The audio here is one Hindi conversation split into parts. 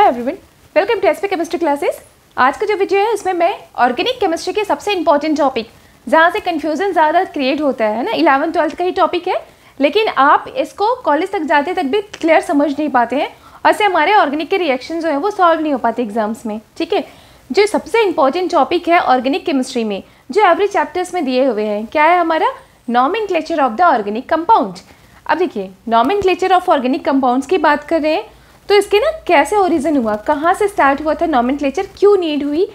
Everyone, welcome to SP chemistry classes. आज का जो वीडियो है उसमें मैं ऑर्गेनिक केमिस्ट्री के सबसे इंपॉर्टेंट टॉपिक जहाँ से कन्फ्यूजन ज़्यादा क्रिएट होता है ना, 11th-12th का ही टॉपिक है, लेकिन आप इसको कॉलेज तक जाते तक भी क्लियर समझ नहीं पाते हैं और से हमारे ऑर्गेनिक के रिएक्शन जो है वो सॉल्व नहीं हो पाते एग्जाम्स में। ठीक है, जो सबसे इंपॉर्टेंट टॉपिक है ऑर्गेनिक केमिस्ट्री में, जो एवरी चैप्टर्स में दिए हुए हैं, क्या है हमारा nomenclature of the organic compound. अब देखिए, नॉमेनक्लेचर ऑफ ऑर्गेनिक कंपाउंड्स की बात कर रहे हैं तो इसके ना कैसे ओरिजिन हुआ, कहाँ से स्टार्ट हुआ था नॉमेनक्लेचर, क्यों नीड हुई,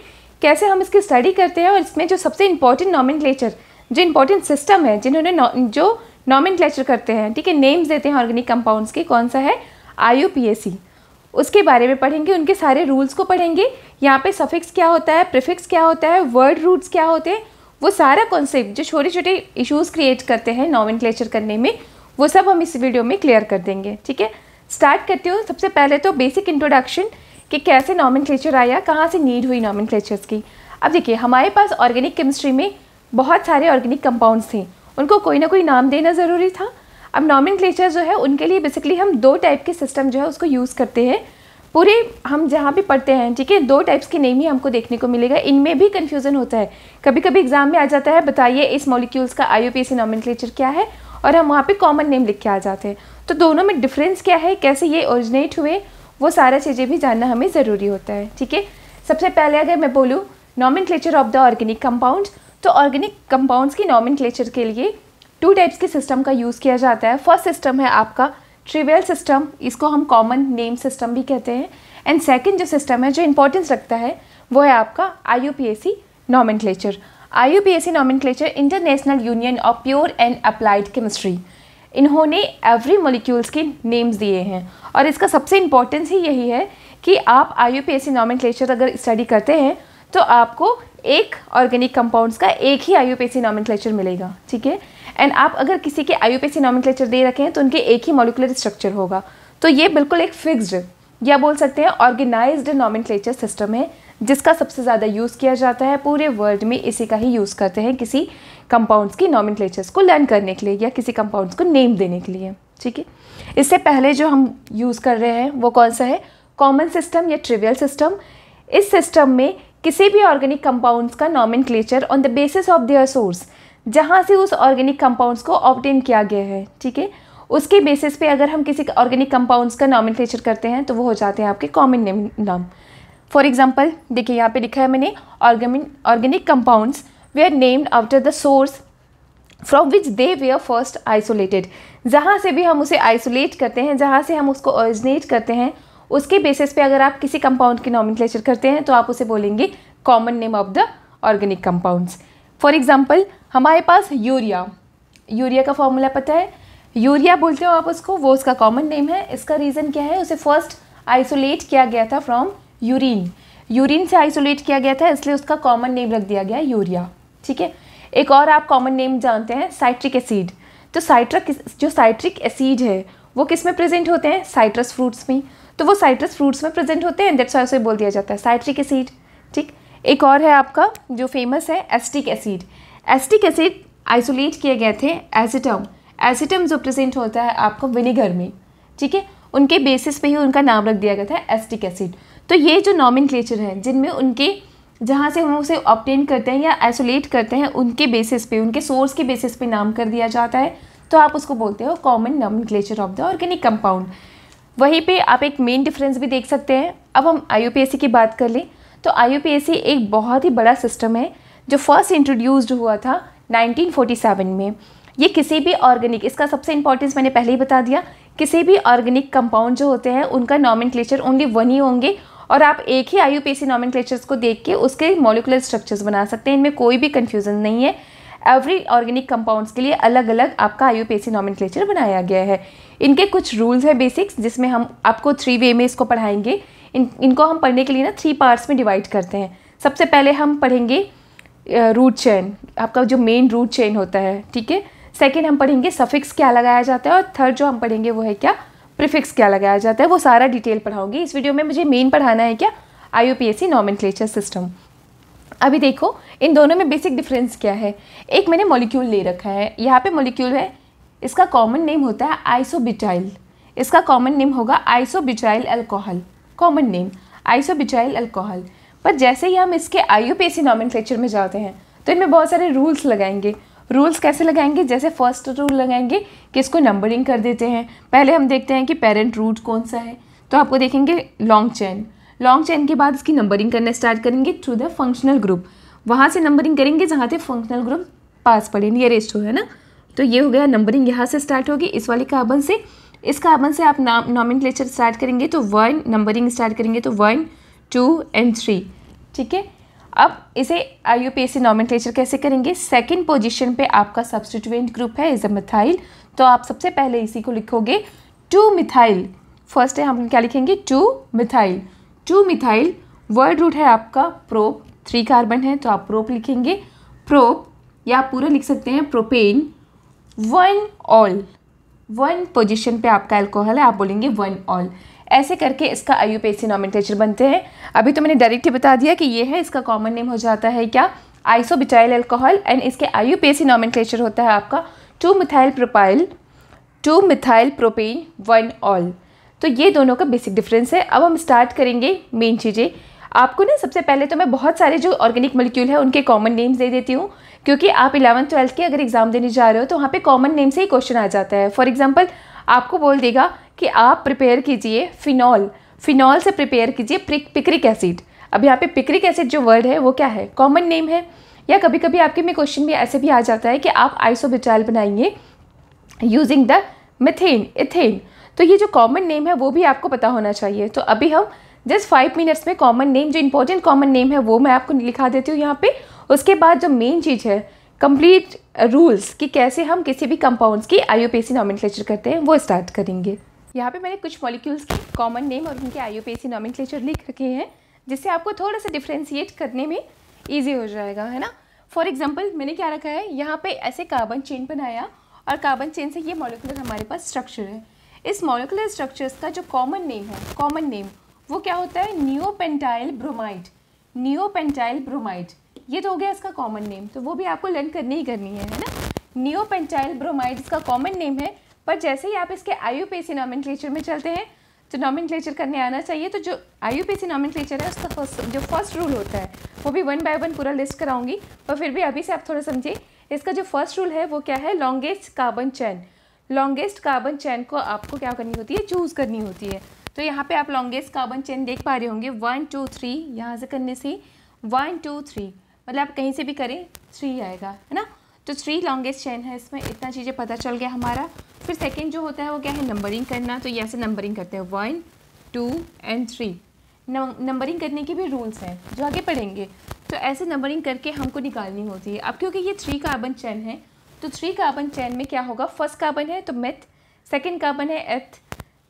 कैसे हम इसकी स्टडी करते हैं, और इसमें जो सबसे इंपॉर्टेंट नॉमेनक्लेचर, जो इंपॉर्टेंट सिस्टम है जिन्होंने जो नॉमेनक्लेचर करते हैं, ठीक है, नेम्स देते हैं ऑर्गेनिक कंपाउंड्स के, कौन सा है, IUPAC, उसके बारे में पढ़ेंगे, उनके सारे रूल्स को पढ़ेंगे। यहाँ पे सफिक्स क्या होता है, प्रीफिक्स क्या होता है, वर्ड रूट्स क्या होते हैं, वो सारा कॉन्सेप्ट जो छोटे छोटे इश्यूज क्रिएट करते हैं नॉमेनक्लेचर करने में, वो सब हम इस वीडियो में क्लियर कर देंगे। ठीक है, स्टार्ट करती हूँ। सबसे पहले तो बेसिक इंट्रोडक्शन कि कैसे नॉमेनक्लेचर आया, कहाँ से नीड हुई नॉमेनक्लेचर्स की। अब देखिए, हमारे पास ऑर्गेनिक केमिस्ट्री में बहुत सारे ऑर्गेनिक कंपाउंड्स थे, उनको कोई ना कोई नाम देना ज़रूरी था। अब नॉमेनक्लेचर जो है उनके लिए बेसिकली हम दो टाइप के सिस्टम जो है उसको यूज़ करते हैं। पूरे हम जहाँ भी पढ़ते हैं, ठीक है, दो टाइप्स के नेम ही हमको देखने को मिलेगा। इनमें भी कन्फ्यूज़न होता है, कभी कभी एग्जाम में आ जाता है, बताइए इस मॉलिक्यूल्स का IUPAC नॉमेनक्लेचर क्या है, और हम वहाँ पे कॉमन नेम लिख के आ जाते हैं। तो दोनों में डिफरेंस क्या है, कैसे ये ओरिजिनेट हुए, वो सारा चीज़ें भी जानना हमें ज़रूरी होता है। ठीक है, सबसे पहले अगर मैं बोलूँ nomenclature of the organic compound, तो ऑर्गेनिक कंपाउंड्स की नॉमेनक्लेचर के लिए टू टाइप्स के सिस्टम का यूज़ किया जाता है। फर्स्ट सिस्टम है आपका ट्रिवियल सिस्टम, इसको हम कॉमन नेम सिस्टम भी कहते हैं। एंड सेकेंड जो सिस्टम है जो इंपॉर्टेंस रखता है वो है आपका IUPAC nomenclature. IUPAC nomenclature international union of pure and applied chemistry, इन्होंने एवरी मॉलिक्यूल्स के नेम्स दिए हैं, और इसका सबसे इंपॉर्टेंस ही यही है कि आप IUPAC नॉमेनक्लेचर अगर स्टडी करते हैं तो आपको एक ऑर्गेनिक कंपाउंड्स का एक ही IUPAC नॉमेनक्लेचर मिलेगा। ठीक है, एंड आप अगर किसी के IUPAC नॉमेनक्लेचर दे रखे हैं तो उनके एक ही मॉलिक्यूलर स्ट्रक्चर होगा। तो ये बिल्कुल एक फिक्स्ड या बोल सकते हैं ऑर्गेनाइज्ड नॉमेनक्लेचर सिस्टम है, जिसका सबसे ज़्यादा यूज़ किया जाता है पूरे वर्ल्ड में। इसी का ही यूज़ करते हैं किसी कंपाउंड्स की नॉमेनक्लेचर्स को लर्न करने के लिए या किसी कंपाउंड्स को नेम देने के लिए। ठीक है, इससे पहले जो हम यूज़ कर रहे हैं वो कौन सा है, कॉमन सिस्टम या ट्रिवियल सिस्टम। इस सिस्टम में किसी भी ऑर्गेनिक कंपाउंड्स का nomenclature on the basis of their source, जहाँ से उस ऑर्गेनिक कंपाउंड्स को ऑब्टेन किया गया है, ठीक है, उसके बेसिस पे अगर हम किसी ऑर्गेनिक कंपाउंड्स का नॉमेनक्लेचर करते हैं तो वो हो जाते हैं आपके कॉमन नेम नाम। फॉर एग्जांपल देखिए, यहाँ पे लिखा है मैंने, organic compounds they are named after the source from which they were first isolated. जहाँ से भी हम उसे आइसोलेट करते हैं, जहाँ से हम उसको ओरिजिनेट करते हैं, उसके बेसिस पे अगर आप किसी कंपाउंड की नॉमेनक्लेचर करते हैं तो आप उसे बोलेंगे common name of the organic compounds. For example हमारे पास यूरिया का फॉर्मूला पता है, यूरिया बोलते हो आप उसको, वो उसका कॉमन नेम है। इसका रीज़न क्या है, उसे फर्स्ट आइसोलेट किया गया था फ्रॉम यूरिन से आइसोलेट किया गया था, इसलिए उसका कॉमन नेम रख दिया गया यूरिया। ठीक है, एक और आप कॉमन नेम जानते हैं, साइट्रिक एसिड। तो साइट्रिक एसिड है वो किस में प्रेजेंट होते हैं, साइट्रस फ्रूट्स में, तो वो साइट्रस फ्रूट्स में प्रेजेंट होते हैं, दैट्स व्हाई उसे बोल दिया जाता है साइट्रिक एसिड। ठीक, एक और है आपका जो फेमस है acetic acid. Acetic acid isolate किए गए थे एसिटम जो प्रेजेंट होता है आपको विनेगर में, ठीक है, उनके बेसिस पे ही उनका नाम रख दिया गया था एसिटिक एसिड। तो ये जो नॉमेनक्लेचर है जिनमें उनके जहाँ से हम उसे ऑब्टेन करते हैं या आइसोलेट करते हैं, उनके बेसिस पे, उनके सोर्स के बेसिस पे नाम कर दिया जाता है, तो आप उसको बोलते हो common nomenclature of the organic compound. वहीं पे आप एक मेन डिफरेंस भी देख सकते हैं। अब हम IUPAC की बात कर लें तो IUPAC एक बहुत ही बड़ा सिस्टम है जो फर्स्ट इंट्रोड्यूस्ड हुआ था 1947 में। ये किसी भी ऑर्गेनिक, इसका सबसे इंपॉर्टेंस मैंने पहले ही बता दिया, किसी भी ऑर्गेनिक कंपाउंड जो होते हैं उनका नॉमेनक्लेचर ओनली वन ही होंगे, और आप एक ही IUPAC नॉमेनक्लेचर्स को देख के उसके मॉलिक्यूलर स्ट्रक्चर्स बना सकते हैं। इनमें कोई भी कन्फ्यूज़न नहीं है। एवरी ऑर्गेनिक कंपाउंड्स के लिए अलग अलग आपका IUPAC नॉमेनक्लेचर बनाया गया है। इनके कुछ रूल्स है बेसिक्स, जिसमें हम आपको 3 वे में इसको पढ़ाएंगे। इनको हम पढ़ने के लिए ना 3 पार्ट्स में डिवाइड करते हैं। सबसे पहले हम पढ़ेंगे रूट चेन, आपका जो मेन रूट चेन होता है, ठीक है। सेकेंड हम पढ़ेंगे सफिक्स क्या लगाया जाता है, और थर्ड जो हम पढ़ेंगे वो है क्या, प्रीफिक्स क्या लगाया जाता है। वो सारा डिटेल पढ़ाऊंगी इस वीडियो में। मुझे मेन पढ़ाना है क्या, IUPAC नॉमेनक्लेचर सिस्टम। अभी देखो इन दोनों में बेसिक डिफरेंस क्या है। एक मैंने मॉलिक्यूल ले रखा है, यहाँ पे मॉलिक्यूल है, इसका कॉमन नेम होता है आइसोब्यूटाइल, इसका कॉमन नेम होगा isobutyl alcohol. Common name isobutyl alcohol. पर जैसे ही हम इसके IUPAC नॉमेनक्लेचर में जाते हैं तो इनमें बहुत सारे रूल्स लगाएंगे। रूल्स कैसे लगाएंगे? जैसे फर्स्ट रूल लगाएंगे कि इसको नंबरिंग कर देते हैं। पहले हम देखते हैं कि पेरेंट रूट कौन सा है, तो आपको देखेंगे लॉन्ग चेन। लॉन्ग चेन के बाद इसकी नंबरिंग करना स्टार्ट करेंगे थ्रू द फंक्शनल ग्रुप। वहाँ से नंबरिंग करेंगे जहाँ से फंक्शनल ग्रुप पास पड़े, नियरेस्ट हो, है ना। तो ये हो गया नंबरिंग, यहाँ से स्टार्ट होगी इस वाले कार्बन से। इस कार्बन से आप नॉमेनक्लेचर स्टार्ट करेंगे तो 1 नंबरिंग स्टार्ट करेंगे तो 1 2 and 3, ठीक है। अब इसे IUPAC नॉमेनक्लेचर कैसे करेंगे? सेकंड पोजीशन पे आपका सब्स्टिट्यूएंट ग्रुप है इज अ मिथाइल, तो आप सबसे पहले इसी को लिखोगे 2 मिथाइल। फर्स्ट है हम क्या लिखेंगे? 2 मिथाइल। 2 मिथाइल वर्ड रूट है आपका प्रोप, 3 कार्बन है तो आप प्रोप लिखेंगे। प्रोप या आप पूरा लिख सकते हैं प्रोपेन। 1 ऑल, 1 पोजीशन पे आपका अल्कोहल है, आप बोलेंगे 1 ऑल। ऐसे करके इसका IUPAC नॉमेनक्लेचर बनते हैं। अभी तो मैंने डायरेक्ट ही बता दिया कि ये है, इसका कॉमन नेम हो जाता है क्या? Isobutyl alcohol. एंड इसके IUPAC नॉमेनक्लेचर होता है आपका 2 methyl propyl, 2 methyl propane, 1 all. तो ये दोनों का बेसिक डिफरेंस है। अब हम स्टार्ट करेंगे मेन चीज़ें। आपको ना सबसे पहले तो मैं बहुत सारे जो ऑर्गेनिक मॉलिक्यूल है उनके कॉमन नेम्स दे देती हूँ, क्योंकि आप 11th-12th के अगर एग्जाम देने जा रहे हो तो वहाँ पे कॉमन नेम से ही क्वेश्चन आ जाता है। फॉर एग्जांपल आपको बोल देगा कि आप प्रिपेयर कीजिए फिनॉल, फिनॉल से प्रिपेयर कीजिए पिक्रिक एसिड। अब यहाँ पे पिक्रिक एसिड जो वर्ड है वो क्या है? कॉमन नेम है। या कभी कभी आपके में क्वेश्चन भी ऐसे भी आ जाता है कि आप आइसोब्यूटाइल बनाइए यूजिंग द मिथेन, इथेन। तो ये जो कॉमन नेम है वो भी आपको पता होना चाहिए। तो अभी हम जस्ट 5 मिनट्स में कॉमन नेम, जो इंपॉर्टेंट कॉमन नेम है वो मैं आपको लिखा देती हूँ यहाँ पे। उसके बाद जो मेन चीज़ है कंप्लीट रूल्स कि कैसे हम किसी भी कंपाउंड्स की IUPAC नॉमेनक्लेचर करते हैं वो स्टार्ट करेंगे। यहाँ पे मैंने कुछ मॉलिक्यूल्स के कॉमन नेम और उनके IUPAC नॉमेनक्लेचर लिख रखे हैं, जिससे आपको थोड़ा सा डिफ्रेंशिएट करने में ईजी हो जाएगा, है ना। फॉर एग्जाम्पल मैंने क्या रखा है यहाँ पे, ऐसे कार्बन चेन बनाया और कार्बन चेन से ये मॉलिक्यूलर हमारे पास स्ट्रक्चर है। इस मॉलिक्यूलर स्ट्रक्चर्स का जो कॉमन नेम है, कॉमन नेम वो क्या होता है? Neopentyl bromide, neopentyl bromide. ये तो हो गया इसका कॉमन नेम, तो वो भी आपको लर्न करनी ही करनी है ना। नियोपेंटाइल ब्रोमाइड इसका कॉमन नेम है। पर जैसे ही आप इसके IUPAC नॉमेनक्लेचर में चलते हैं तो नॉमेनक्लेचर करने आना चाहिए। तो जो IUPAC नॉमेनक्लेचर है उसका जो फर्स्ट रूल होता है वो भी 1 by 1 पूरा लिस्ट कराऊंगी, पर फिर भी अभी से आप थोड़ा समझिए। इसका जो फर्स्ट रूल है वो क्या है? Longest carbon chain. Longest carbon chain को आपको क्या करनी होती है? चूज़ करनी होती है। तो यहाँ पे आप लॉन्गेस्ट कार्बन चेन देख पा रहे होंगे 1 2 3, यहाँ से करने से 1 2 3, मतलब आप कहीं से भी करें 3 आएगा, है ना। तो 3 लॉन्गेस्ट चेन है इसमें, इतना चीज़ें पता चल गया हमारा। फिर सेकंड जो होता है वो क्या है? नंबरिंग करना। तो यहाँ से नंबरिंग करते हैं 1 2 and 3। नंबरिंग करने के भी रूल्स हैं जो आगे पढ़ेंगे। तो ऐसे नंबरिंग करके हमको निकालनी होती है। अब क्योंकि ये 3 कार्बन चेन है तो 3 कार्बन चेन में क्या होगा? फर्स्ट कार्बन है तो मेथ, सेकेंड कार्बन है एथ,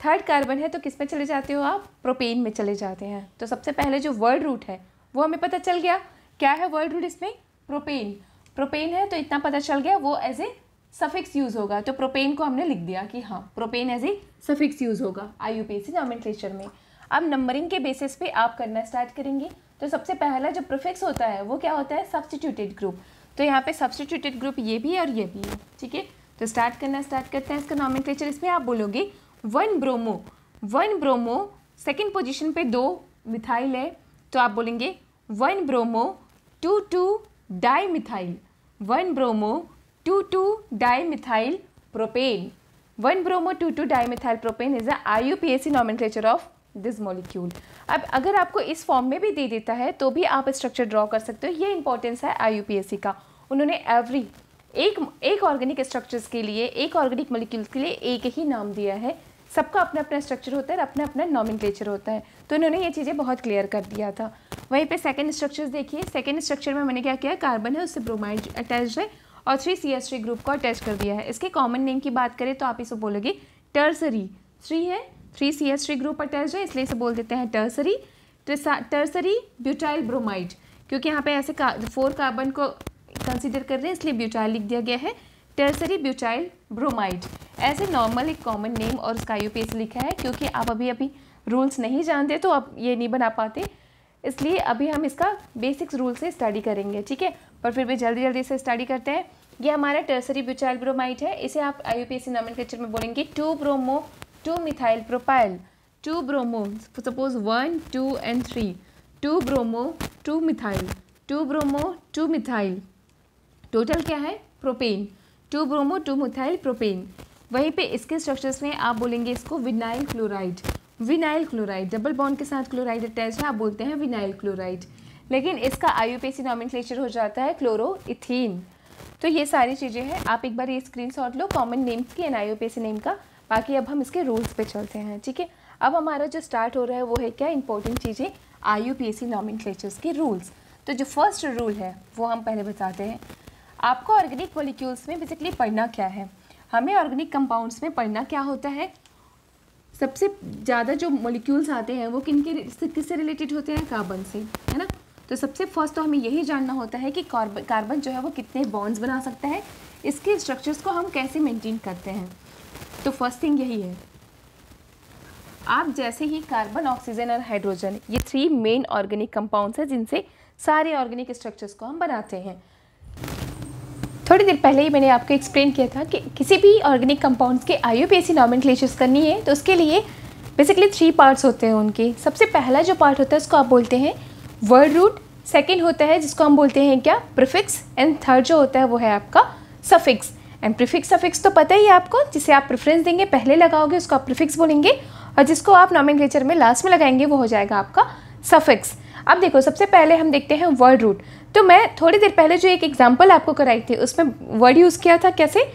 थर्ड कार्बन है तो किस में चले जाते हो आप? प्रोपेन में चले जाते हैं। तो सबसे पहले जो वर्ड रूट है वो हमें पता चल गया। क्या है वर्ड रूट इसमें? प्रोपेन। प्रोपेन है तो इतना पता चल गया, वो एज ए सफिक्स यूज़ होगा। तो प्रोपेन को हमने लिख दिया कि हाँ propane as a suffix use होगा IUPAC नॉमेनक्लेचर में। अब नंबरिंग के बेसिस पे आप करना स्टार्ट करेंगे। तो सबसे पहला जो प्रीफिक्स होता है वो क्या होता है? Substituted group. तो यहाँ पे सब्स्टिट्यूटेड ग्रुप ये भी है और ये भी है, ठीक है। तो स्टार्ट करते हैं इसका नॉमेनक्लेचर। इसमें आप बोलोगे 1 ब्रोमो, 1 ब्रोमो। सेकेंड पोजिशन पे 2 मिथाइल है तो आप बोलेंगे 1 bromo 2 2 di methyl, 1 bromo 2 2 di methyl propane. 1 bromo 2 2 di methyl propane is a IUPAC nomenclature of this molecule. अब अगर आपको इस फॉर्म में भी दे देता है तो भी आप स्ट्रक्चर ड्रॉ कर सकते हो। ये इंपॉर्टेंस है IUPAC का। उन्होंने एवरी एक ऑर्गेनिक स्ट्रक्चर्स के लिए, एक ऑर्गेनिक मॉलिक्यूल्स के लिए एक ही नाम दिया है। सबका अपना अपना स्ट्रक्चर होता है और अपना अपना नॉमेनक्लेचर होता है। तो इन्होंने ये चीज़ें बहुत क्लियर कर दिया था। वहीं पे सेकंड स्ट्रक्चर्स देखिए। सेकंड स्ट्रक्चर में मैंने क्या किया? कार्बन है उससे ब्रोमाइड अटैच्ड है और 3CH3 ग्रुप को अटैच कर दिया है। इसके कॉमन नेम की बात करें तो आप इसे बोलोगे टर्सरी। 3 है, 3CH3 ग्रुप अटैच्ड है इसलिए इसे बोल देते हैं टर्सरी। टर्सरी ब्यूटाइल ब्रोमाइड, क्योंकि यहाँ पे ऐसे 4 कार्बन को कंसिडर कर रहे हैं इसलिए ब्यूटाइल लिख दिया गया है। टर्सरी ब्यूटाइल ब्रोमाइड ऐसे नॉर्मल एक कॉमन नेम और उसका IUPAC लिखा है। क्योंकि आप अभी रूल्स नहीं जानते तो आप ये नहीं बना पाते, इसलिए अभी हम इसका बेसिक्स रूल से स्टडी करेंगे, ठीक है। पर फिर भी जल्दी से स्टडी करते हैं। ये हमारा टर्सरी ब्यूटाइल ब्रोमाइड है। इसे आप IUPAC नॉमेनक्लेचर में बोलेंगे 2 bromo 2 methyl propyl, 2 bromo, suppose 1 2 and 3, 2 bromo 2 methyl, 2 bromo 2 methyl, total क्या है प्रोपेन, 2 ब्रोमो 2 मिथाइल प्रोपेन। वहीं पे इसके स्ट्रक्चर्स में आप बोलेंगे इसको vinyl chloride, vinyl chloride, double bond के साथ क्लोराइड अटैच है, आप बोलते हैं विनाइल क्लोराइड। लेकिन इसका IUPAC नॉमेनक्लेचर हो जाता है क्लोरोइथीन। तो ये सारी चीज़ें हैं, आप एक बार ये स्क्रीनशॉट लो कॉमन नेम्स की एंड IUPAC नेम का। बाकी अब हम इसके रूल्स पे चलते हैं, ठीक है। अब हमारा जो स्टार्ट हो रहा है वो है क्या, इंपॉर्टेंट चीज़ें IUPAC नॉमेनक्लेचर्स के रूल्स। तो जो फर्स्ट रूल है वो हम पहले बताते हैं। आपको ऑर्गेनिक मॉलिक्यूल्स में बेसिकली पढ़ना क्या है, हमें ऑर्गेनिक कंपाउंड्स में पढ़ना क्या होता है। सबसे ज़्यादा जो मॉलिक्यूल्स आते हैं वो किससे रिलेटेड होते हैं, कार्बन से, है ना। तो सबसे फर्स्ट तो हमें यही जानना होता है कि कार्बन जो है वो कितने बॉन्ड्स बना सकता है, इसके स्ट्रक्चर्स को हम कैसे मेंटेन करते हैं। तो फर्स्ट थिंग यही है, आप जैसे ही कार्बन, ऑक्सीजन और हाइड्रोजन, ये 3 मेन ऑर्गेनिक कंपाउंड्स हैं जिनसे सारे ऑर्गेनिक स्ट्रक्चर्स को हम बनाते हैं। थोड़ी देर पहले ही मैंने आपको एक्सप्लेन किया था कि किसी भी ऑर्गेनिक कंपाउंड्स के IUPAC नॉमेनक्लेचर्स करनी है तो उसके लिए बेसिकली 3 पार्ट्स होते हैं उनके। सबसे पहला जो पार्ट होता है उसको आप बोलते हैं वर्ड रूट, सेकंड होता है जिसको हम बोलते हैं क्या, प्रीफिक्स, एंड थर्ड जो होता है वो है आपका सफिक्स। एंड प्रीफिक्स सफिक्स तो पता ही है आपको, जिसे आप प्रेफरेंस देंगे पहले लगाओगे उसको आप प्रीफिक्स बोलेंगे, और जिसको आप नॉमेनक्लेचर में लास्ट में लगाएंगे वो हो जाएगा आपका सफिक्स। अब देखो सबसे पहले हम देखते हैं वर्ड रूट। तो मैं थोड़ी देर पहले जो एक एग्जांपल आपको कराई थी उसमें वर्ड यूज़ किया था कैसे।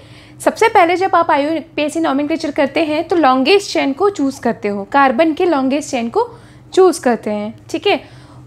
सबसे पहले जब आप IUPAC नॉमेनक्लेचर करते हैं तो लॉन्गेस्ट चेन को चूज़ करते हो, कार्बन के लॉन्गेस्ट चेन को चूज़ करते हैं, ठीक है।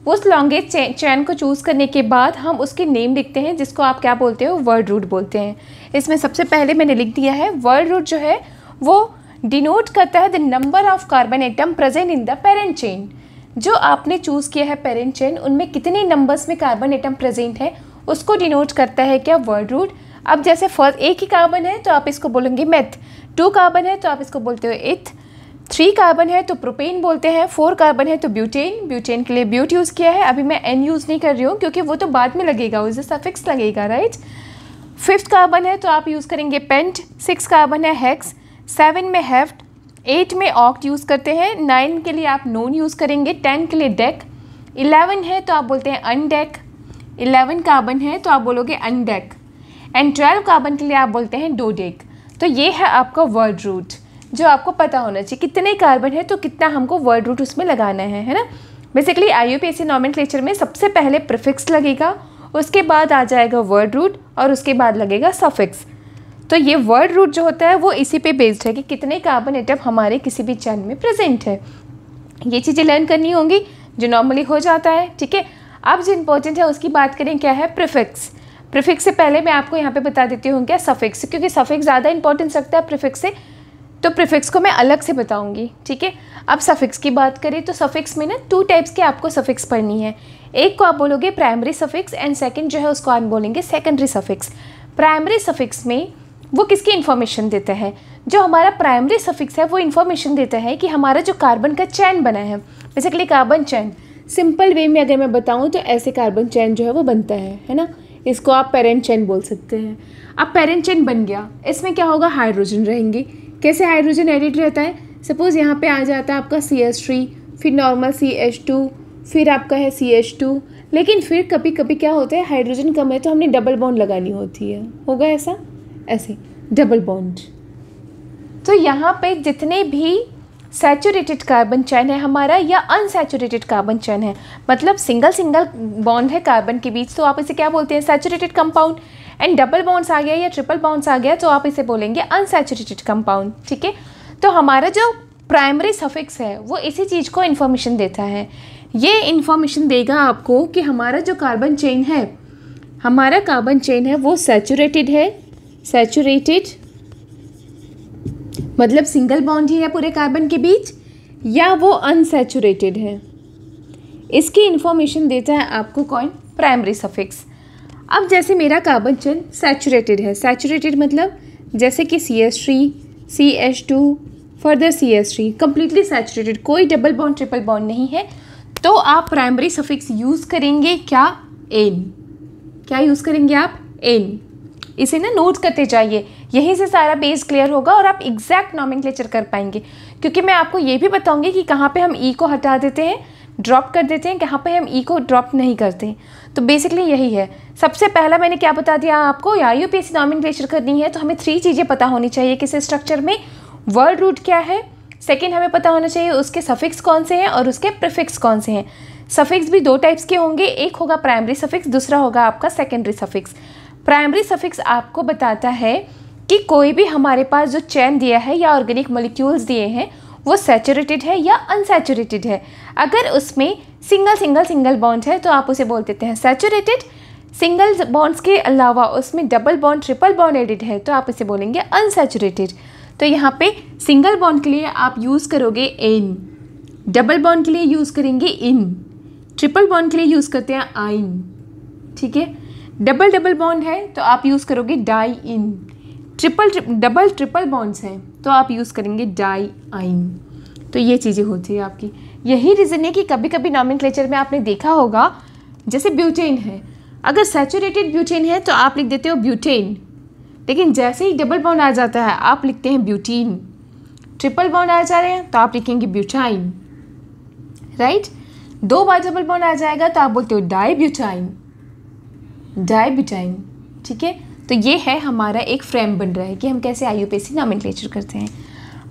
उस लॉन्गेस्ट चेन को चूज़ करने के बाद हम उसके नेम लिखते हैं जिसको आप क्या बोलते हो, वर्ड रूट बोलते हैं। इसमें सबसे पहले मैंने लिख दिया है वर्ड रूट जो है वो डिनोट करता है the number of carbon atom present in the parent chain. जो आपने चूज़ किया है पेरेंट चेन, उनमें कितने नंबर्स में कार्बन एटम प्रेजेंट है उसको डिनोट करता है क्या, वर्ड रूट। अब जैसे फर्स्ट एक ही कार्बन है तो आप इसको बोलेंगे मेथ, 2 कार्बन है तो आप इसको बोलते हो इथ, 3 कार्बन है तो प्रोपेन बोलते हैं, 4 कार्बन है तो ब्यूटेन, ब्यूटेन के लिए ब्यूट यूज़ किया है। अभी मैं एन यूज़ नहीं कर रही हूँ क्योंकि वो तो बाद में लगेगा, उसे सफिक्स लगेगा, राइट। 5th कार्बन है तो आप यूज़ करेंगे पेंट, 6 कार्बन है हेक्स, 7 में हेफ्ट, 8 में ऑक्ट यूज़ करते हैं, 9 के लिए आप नोन यूज़ करेंगे, 10 के लिए डेक, 11 है तो आप बोलते हैं अनडेक, 11 कार्बन है तो आप बोलोगे अनडेक, एंड 12 कार्बन के लिए आप बोलते हैं डोडेक। तो ये है आपका वर्ड रूट जो आपको पता होना चाहिए, कितने कार्बन है तो कितना हमको वर्ड रूट उसमें लगाना है ना। बेसिकली IUPAC नॉमेनक्लेचर में सबसे पहले प्रीफिक्स लगेगा, उसके बाद आ जाएगा वर्ड रूट और उसके बाद लगेगा सफिक्स। तो ये वर्ड रूट जो होता है वो इसी पे बेस्ड है कि कितने कार्बन एटम हमारे किसी भी चेन में प्रेजेंट है। ये चीज़ें लर्न करनी होंगी जो नॉर्मली हो जाता है, ठीक है। अब जो इम्पोर्टेंट है उसकी बात करें, क्या है प्रीफिक्स। प्रीफिक्स से पहले मैं आपको यहाँ पे बता देती हूँ क्या सफिक्स, क्योंकि सफिक्स ज़्यादा इंपॉर्टेंस रखता है प्रीफिक्स से, तो प्रीफिक्स को मैं अलग से बताऊँगी, ठीक है। अब सफिक्स की बात करें तो सफिक्स में ना 2 टाइप्स के आपको सफिक्स पढ़नी है। एक को आप बोलोगे प्राइमरी सफिक्स एंड सेकेंड जो है उसको आप बोलेंगे सेकेंडरी सफिक्स। प्राइमरी सफिक्स में वो किसकी इन्फॉर्मेशन देता है, जो हमारा प्राइमरी सफिक्स है वो इन्फॉर्मेशन देता है कि हमारा जो कार्बन का चैन बना है, बेसिकली कार्बन चैन, सिंपल वे में अगर मैं बताऊं तो ऐसे कार्बन चैन जो है वो बनता है ना। इसको आप पेरेंट चेन बोल सकते हैं। अब पेरेंट चेन बन गया, इसमें क्या होगा, हाइड्रोजन रहेंगे। कैसे हाइड्रोजन एडिट रहता है, सपोज़ यहाँ पे आ जाता है आपका CH3, फिर नॉर्मल CH2, फिर आपका है CH2, लेकिन फिर कभी कभी क्या होता है हाइड्रोजन कम है तो हमने डबल बॉन्ड लगानी होती है, होगा ऐसा, ऐसे डबल बॉन्ड। तो यहाँ पे जितने भी सैचुरेटेड कार्बन चैन है हमारा या अनसैचुरेटेड कार्बन चैन है, मतलब सिंगल बॉन्ड है कार्बन के बीच, तो आप इसे क्या बोलते हैं, saturated compound. And double bonds आ गया या ट्रिपल बॉन्ड्स आ गया तो आप इसे बोलेंगे अनसैचुरेटेड कंपाउंड, ठीक है। तो हमारा जो प्राइमरी सफिक्स है वो इसी चीज़ को इन्फॉर्मेशन देता है। ये इन्फॉर्मेशन देगा आपको कि हमारा जो कार्बन चेन है, हमारा कार्बन चेन है वो सैचुरेटेड है, सैचुरेटेड मतलब सिंगल बॉन्ड ही है पूरे कार्बन के बीच, या वो अनसैचुरेटेड है। इसकी इन्फॉर्मेशन देता है आपको कौन, प्राइमरी सफिक्स। अब जैसे मेरा कार्बन चेन सैचुरेटेड है, सैचुरेटेड मतलब जैसे कि CH3, CH2, further CH3, completely saturated, कोई डबल बॉन्ड ट्रिपल बॉन्ड नहीं है, तो आप प्राइमरी सफिक्स यूज़ करेंगे क्या, एन। क्या यूज़ करेंगे आप, एन। इसे ना नोट करते जाइए, यहीं से सारा बेस क्लियर होगा और आप एग्जैक्ट नॉमेनक्लेचर कर पाएंगे। क्योंकि मैं आपको ये भी बताऊंगी कि कहाँ पे हम ई को हटा देते हैं, ड्रॉप कर देते हैं, कहाँ पे हम ई को ड्रॉप नहीं करते हैं। तो बेसिकली यही है। सबसे पहला मैंने क्या बता दिया आपको, IUPAC नॉमेनक्लेचर करनी है तो हमें 3 चीज़ें पता होनी चाहिए किसी स्ट्रक्चर में। वर्ड रूट क्या है, सेकेंड हमें पता होना चाहिए उसके सफिक्स कौन से हैं और उसके प्रीफिक्स कौन से हैं। सफिक्स भी 2 टाइप्स के होंगे, एक होगा प्राइमरी सफिक्स, दूसरा होगा आपका सेकेंडरी सफिक्स। प्राइमरी सफिक्स आपको बताता है कि कोई भी हमारे पास जो चेन दिया है या ऑर्गेनिक मॉलिक्यूल्स दिए हैं वो सैचुरेटेड है या अनसैचुरेटेड है। अगर उसमें सिंगल बॉन्ड है तो आप उसे बोल देते हैं सैचुरेटेड। सिंगल बॉन्ड्स के अलावा उसमें double bond, triple bond added है तो आप इसे बोलेंगे अनसैचुरेटेड। तो यहाँ पे सिंगल बॉन्ड के लिए आप यूज़ करोगे एन, डबल बॉन्ड के लिए यूज़ करेंगे इन, ट्रिपल बॉन्ड के लिए यूज़ करते हैं आइन। ठीक है, डबल बॉन्ड है तो आप यूज़ करोगे डाई इन, डबल ट्रिपल बॉन्ड्स हैं तो आप यूज़ करेंगे डाई आइन। तो ये चीज़ें होती है आपकी। यही रीज़न है कि कभी कभी नॉमेनक्लेचर में आपने देखा होगा, जैसे ब्यूटेन है, अगर सैचुरेटेड ब्यूटेन है तो आप लिख देते हो ब्यूटेन, लेकिन जैसे ही डबल बॉन्ड आ जाता है आप लिखते हैं ब्यूटीन। ट्रिपल बॉन्ड आ जा रहे हैं तो आप लिखेंगे ब्यूटाइन, राइट। 2 बार डबल बॉन्ड आ जाएगा तो आप बोलते हो डाईब्यूटाइन, डाईब्यूटाइन। ठीक है, तो ये है हमारा एक फ्रेम बन रहा है कि हम कैसे IUPAC नॉमेनक्लेचर करते हैं।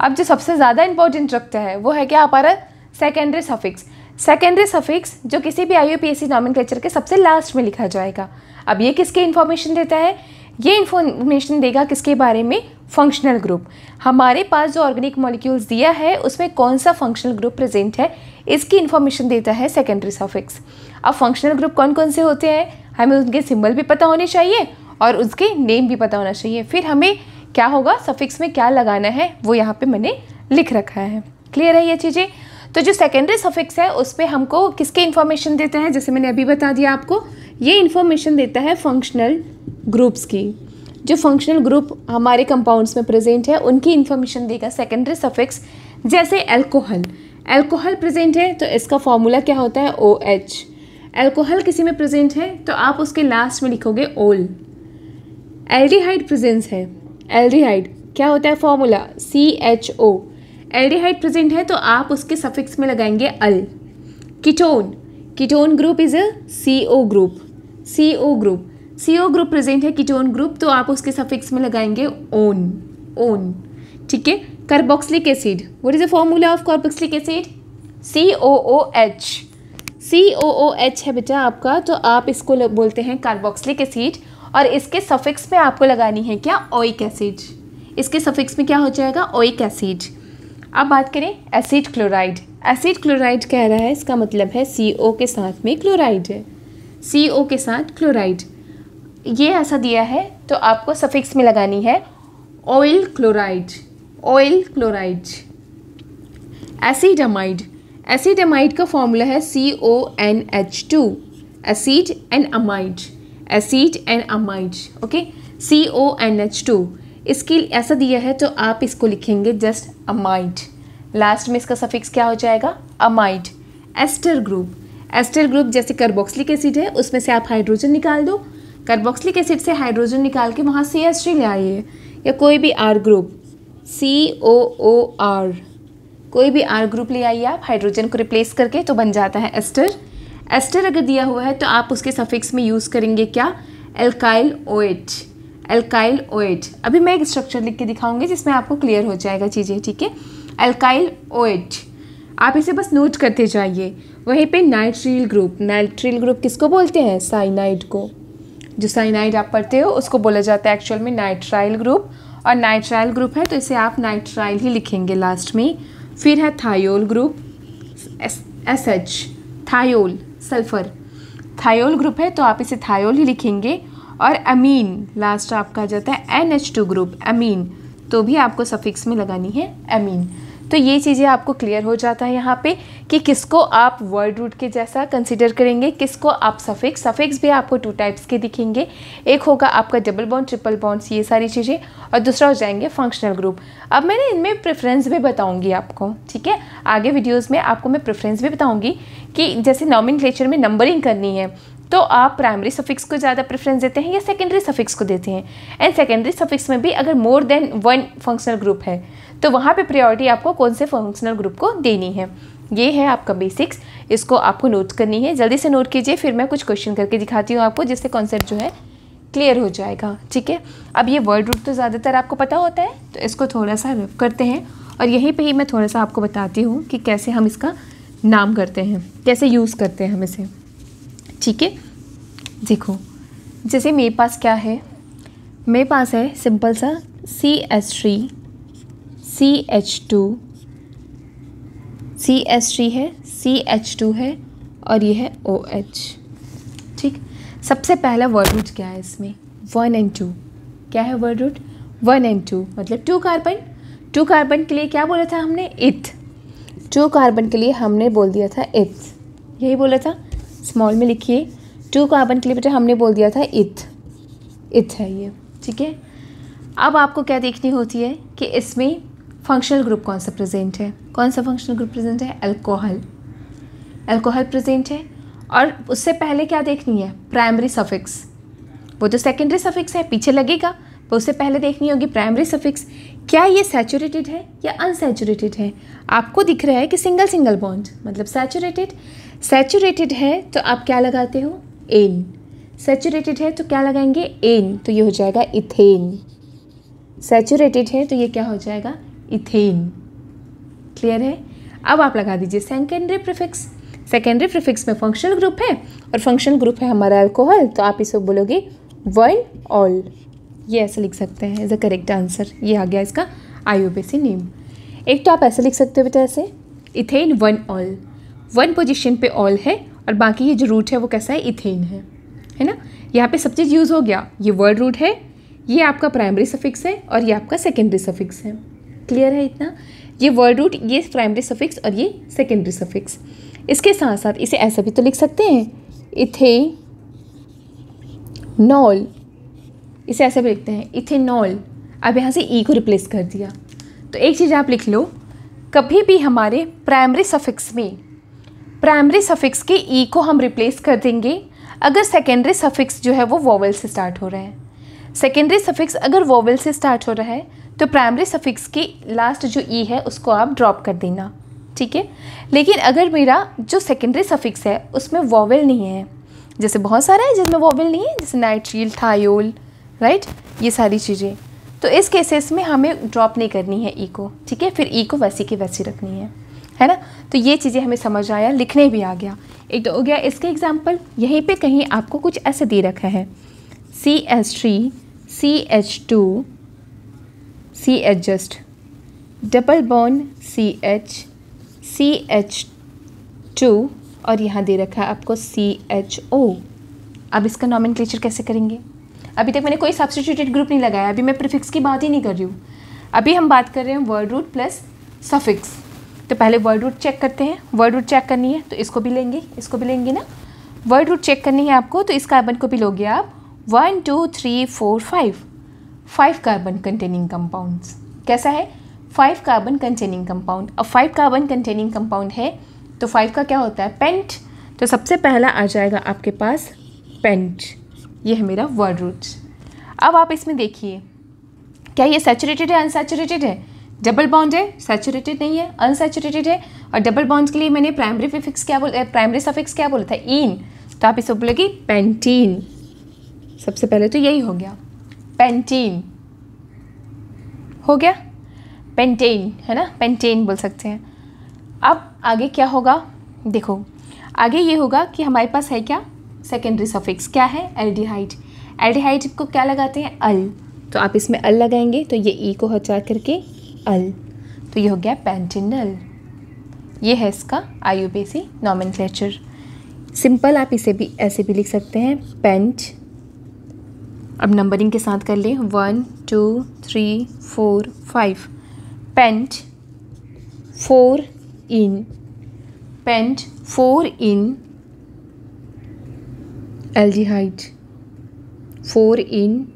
अब जो सबसे ज़्यादा इंपॉर्टेंट रखता है वो है क्या हमारा सेकेंडरी सफिक्स। सेकेंडरी सफिक्स जो किसी भी IUPAC नॉमेनक्लेचर के सबसे लास्ट में लिखा जाएगा। अब ये किसके इन्फॉर्मेशन देता है, ये इन्फॉर्मेशन देगा किसके बारे में, फंक्शनल ग्रुप। हमारे पास जो ऑर्गेनिक मॉलिक्यूल्स दिया है उसमें कौन सा फंक्शनल ग्रुप प्रेजेंट है, इसकी इन्फॉर्मेशन देता है सेकेंडरी सफिक्स। अब फंक्शनल ग्रुप कौन कौन से होते हैं, हमें उनके सिंबल भी पता होने चाहिए और उसके नेम भी पता होना चाहिए। फिर हमें क्या होगा, सफिक्स में क्या लगाना है वो यहाँ पे मैंने लिख रखा है। क्लियर है ये चीज़ें। तो जो सेकेंडरी सफिक्स है उस पर हमको किसके इन्फॉर्मेशन देता है, जैसे मैंने अभी बता दिया आपको, ये इन्फॉर्मेशन देता है फंक्शनल ग्रुप्स की। जो फंक्शनल ग्रुप हमारे कंपाउंड्स में प्रेजेंट है उनकी इन्फॉर्मेशन देगा सेकेंडरी सफिक्स। जैसे एल्कोहल, एल्कोहल प्रेजेंट है तो इसका फॉर्मूला क्या होता है, OH। एल्कोहल किसी में प्रेजेंट है तो आप उसके लास्ट में लिखोगे ओल। एल्डिहाइड प्रेजेंस है, एल्डिहाइड क्या होता है फॉर्मूला, CHO। एल्डिहाइड प्रेजेंट है तो आप उसके सफिक्स में लगाएंगे al. Ketone, ketone group is a CO group, CO group, CO group present है कीटोन ग्रुप तो आप उसके सफिक्स में लगाएंगे ओन, ओन। ठीक है, carboxylic acid, what is the formula of carboxylic acid, COOH। COOH है बेटा आपका, तो आप इसको बोलते हैं कार्बोक्सिलिक एसिड और इसके सफिक्स में आपको लगानी है क्या, ओइक एसिड। इसके सफिक्स में क्या हो जाएगा, ओइक एसिड। अब बात करें एसिड क्लोराइड। एसिड क्लोराइड कह रहा है, इसका मतलब है CO के साथ में क्लोराइड है, CO के साथ क्लोराइड। ये ऐसा दिया है तो आपको सफिक्स में लगानी है ऑयल क्लोराइड, ऑयल क्लोराइड। एसिडअमाइड, एसिडअमाइड का फॉर्मूला है CONH2, acid and amide, acid and amide. Okay, CONH2 इसकी ऐसा दिया है तो आप इसको लिखेंगे जस्ट अमाइड। लास्ट में इसका सफिक्स क्या हो जाएगा, amide. Ester group, ester group जैसे कार्बोक्सिलिक एसिड है उसमें से आप हाइड्रोजन निकाल दो, कार्बोक्सिलिक एसिड से हाइड्रोजन निकाल के वहाँ CH3 ले आइए, या कोई भी R ग्रुप, COOR, कोई भी R ग्रुप ले आइए आप हाइड्रोजन को रिप्लेस करके, तो बन जाता है एस्टर। एस्टर अगर दिया हुआ है तो आप उसके सफिक्स में यूज़ करेंगे क्या, एल्काइल OH, एल्काइल OH। अभी मैं एक स्ट्रक्चर लिख के दिखाऊंगी जिसमें आपको क्लियर हो जाएगा चीज़ें। ठीक है, एल्काइल OH, आप इसे बस नोट करते जाइए। वहीं पे नाइट्रिल ग्रुप, नाइट्रिल ग्रुप किसको बोलते हैं, साइनाइड को। जो साइनाइड आप पढ़ते हो उसको बोला जाता है एक्चुअल में नाइट्राइल ग्रुप, और नाइट्राइल ग्रुप है तो इसे आप नाइट्राइल ही लिखेंगे लास्ट में। फिर है thiol group, SH, thiol, sulphur, thiol group है तो आप इसे थायोल ही लिखेंगे। और अमीन लास्ट आपका आ जाता है NH2 ग्रुप, अमीन, तो भी आपको सफिक्स में लगानी है अमीन। तो ये चीज़ें आपको क्लियर हो जाता है यहाँ पे कि किसको आप वर्ड रूट के जैसा कंसीडर करेंगे, किसको आप सफिक्स। सफिक्स भी आपको 2 टाइप्स के दिखेंगे, एक होगा आपका डबल बॉन्ड, ट्रिपल बॉन्ड्स, ये सारी चीज़ें, और दूसरा हो जाएंगे फंक्शनल ग्रुप। अब मैंने इनमें प्रेफरेंस भी बताऊंगी आपको, ठीक है, आगे वीडियोज़ में आपको मैं प्रेफरेंस भी बताऊँगी कि जैसे नॉमेनक्लेचर में नंबरिंग करनी है, तो आप प्राइमरी सफिक्स को ज़्यादा प्रेफरेंस देते हैं या सेकेंडरी सफिक्स को देते हैं। एंड सेकेंडरी सफिक्स में भी अगर more than one functional group है तो वहाँ पे प्रायोरिटी आपको कौन से फंक्शनल ग्रुप को देनी है। ये है आपका बेसिक्स, इसको आपको नोट करनी है। जल्दी से नोट कीजिए, फिर मैं कुछ क्वेश्चन करके दिखाती हूँ आपको, जिससे कॉन्सेप्ट जो है क्लियर हो जाएगा। ठीक है, अब ये वर्ड रूट तो ज़्यादातर आपको पता होता है, तो इसको थोड़ा सा रफ करते हैं और यहीं पे ही मैं थोड़ा सा आपको बताती हूँ कि कैसे हम इसका नाम करते हैं, कैसे यूज़ करते हैं हम इसे। ठीक है, देखो जैसे मेरे पास क्या है, मेरे पास है सिंपल सा CH3 CH2 CH3 है, CH2 है और ये है OH। ठीक, सबसे पहला वर्ड रूट क्या है इसमें, 1 and 2। क्या है वर्ड रूट, 1 and 2, मतलब 2 कार्बन। 2 कार्बन के लिए क्या बोला था हमने, इथ। 2 कार्बन के लिए हमने बोल दिया था इथ, यही बोला था, स्मॉल में लिखिए। 2 कार्बन के लिए बेटा हमने बोल दिया था इथ, इथ है ये। ठीक है, अब आपको क्या देखनी होती है कि इसमें फंक्शनल ग्रुप कौन सा प्रेजेंट है। कौन सा फंक्शनल ग्रुप प्रेजेंट है, अल्कोहल। अल्कोहल प्रेजेंट है। और उससे पहले क्या देखनी है, प्राइमरी सफिक्स। वो तो सेकेंडरी सफिक्स है, पीछे लगेगा, तो उससे पहले देखनी होगी प्राइमरी सफिक्स। क्या ये सैचुरेटेड है या अनसैचुरेटेड है। आपको दिख रहा है कि सिंगल सिंगल बॉन्ड, मतलब सैचुरेटेड। सैचुरेटेड है तो आप क्या लगाते हो, एन। सैचुरेटेड है तो क्या लगाएंगे, एन, तो ये हो जाएगा इथेन। सैचुरेटेड है तो ये क्या हो जाएगा, इथेन। क्लियर है। अब आप लगा दीजिए सेकेंडरी प्रीफिक्स। सेकेंडरी प्रीफिक्स में फंक्शनल ग्रुप है और फंक्शनल ग्रुप है हमारा अल्कोहल, तो आप इसे बोलोगे 1 ऑल। ये ऐसे लिख सकते हैं एज अ करेक्ट आंसर। ये आ गया इसका IUPAC नेम। एक तो आप ऐसे लिख सकते हो बेटा, ऐसे इथेन 1 ऑल, 1 पोजीशन पे ऑल है और बाकी ये जो रूट है वो कैसा है, इथेन है ना। यहाँ पे सब चीज़ यूज़ हो गया। ये वर्ड रूट है, ये आपका प्राइमरी सफिक्स है और ये आपका सेकेंडरी सफिक्स है। क्लियर है इतना। ये वर्ड रूट, ये प्राइमरी सफिक्स और ये सेकेंडरी सफिक्स। इसके साथ साथ इसे ऐसा भी तो लिख सकते हैं, इथेनॉल। इसे ऐसे भी लिखते हैं, इथेनॉल। अब यहाँ से ई को रिप्लेस कर दिया। तो एक चीज़ आप लिख लो, कभी भी हमारे प्राइमरी सफिक्स में प्राइमरी सफिक्स के ई को हम रिप्लेस कर देंगे अगर सेकेंडरी सफिक्स जो है वो वोवेल से स्टार्ट हो रहा है। सेकेंडरी सफिक्स अगर वोवेल से स्टार्ट हो रहा है तो प्राइमरी सफिक्स की लास्ट जो ई है उसको आप ड्रॉप कर देना। ठीक है, लेकिन अगर मेरा जो सेकेंडरी सफिक्स है उसमें वोवेल नहीं है, जैसे बहुत सारा है जिसमें वोवेल नहीं है, जैसे नाइट्रिल, थायोल, राइट, ये सारी चीज़ें, तो इस केसेस में हमें ड्रॉप नहीं करनी है ई को। ठीक है, फिर ई को वैसी की वैसी रखनी है ना। तो ये चीज़ें हमें समझ आया, लिखने भी आ गया। एक तो हो गया इसके एग्जाम्पल। यहीं पे कहीं आपको कुछ ऐसे दे रखा है, CH3 CH2 CH just, double bond CH CH2 और यहाँ दे रखा है आपको CHO। अब इसका नॉमेनक्लेचर कैसे करेंगे। अभी तक मैंने कोई सब्स्टिट्यूटेड ग्रुप नहीं लगाया, अभी मैं प्रीफिक्स की बात ही नहीं कर रही हूँ। अभी हम बात कर रहे हैं वर्ड रूट प्लस सफिक्स। तो पहले वर्ड रूट चेक करते हैं। वर्ड रूट चेक करनी है तो इसको भी लेंगे, इसको भी लेंगे ना। वर्ड रूट चेक करनी है आपको तो इस कार्बन को भी लोगे आप। 1 2 3 4 5 कार्बन कंटेनिंग कंपाउंड्स। कैसा है, 5 कार्बन कंटेनिंग कंपाउंड। अब 5 कार्बन कंटेनिंग कंपाउंड है तो 5 का क्या होता है, पेंट। तो सबसे पहला आ जाएगा आपके पास पेंट। ये है मेरा वर्ड रूट। अब आप इसमें देखिए, क्या ये सैचुरेटेड है अनसैचुरेटेड है। डबल बॉन्ड है, सैचुरेटेड नहीं है, अनसैचुरेटेड है। और डबल बॉन्ड के लिए मैंने प्राइमरी प्रीफिक्स क्या बोला, प्राइमरी सफिक्स क्या बोला था, इन। तो आप इसे बोलेगी पेंटीन। सबसे पहले तो यही हो गया, पेंटीन हो गया, पेंटेन है ना, पेंटेन बोल सकते हैं। अब आगे क्या होगा, देखो आगे ये होगा कि हमारे पास है क्या, सेकेंडरी सफिक्स क्या है, एल्डिहाइड। एल्डिहाइड को क्या लगाते हैं, अल। तो आप इसमें अल लगाएंगे तो ये ई को हटा करके अल, तो ये हो गया पेंटेनल। ये है इसका IUPAC नॉमेनक्लेचर। सिंपल आप इसे भी ऐसे भी लिख सकते हैं, पेंट। अब नंबरिंग के साथ कर लें, 1 2 3 4 5। पेंट 4 इन, पेंट 4 इन एल्डिहाइड, 4 इन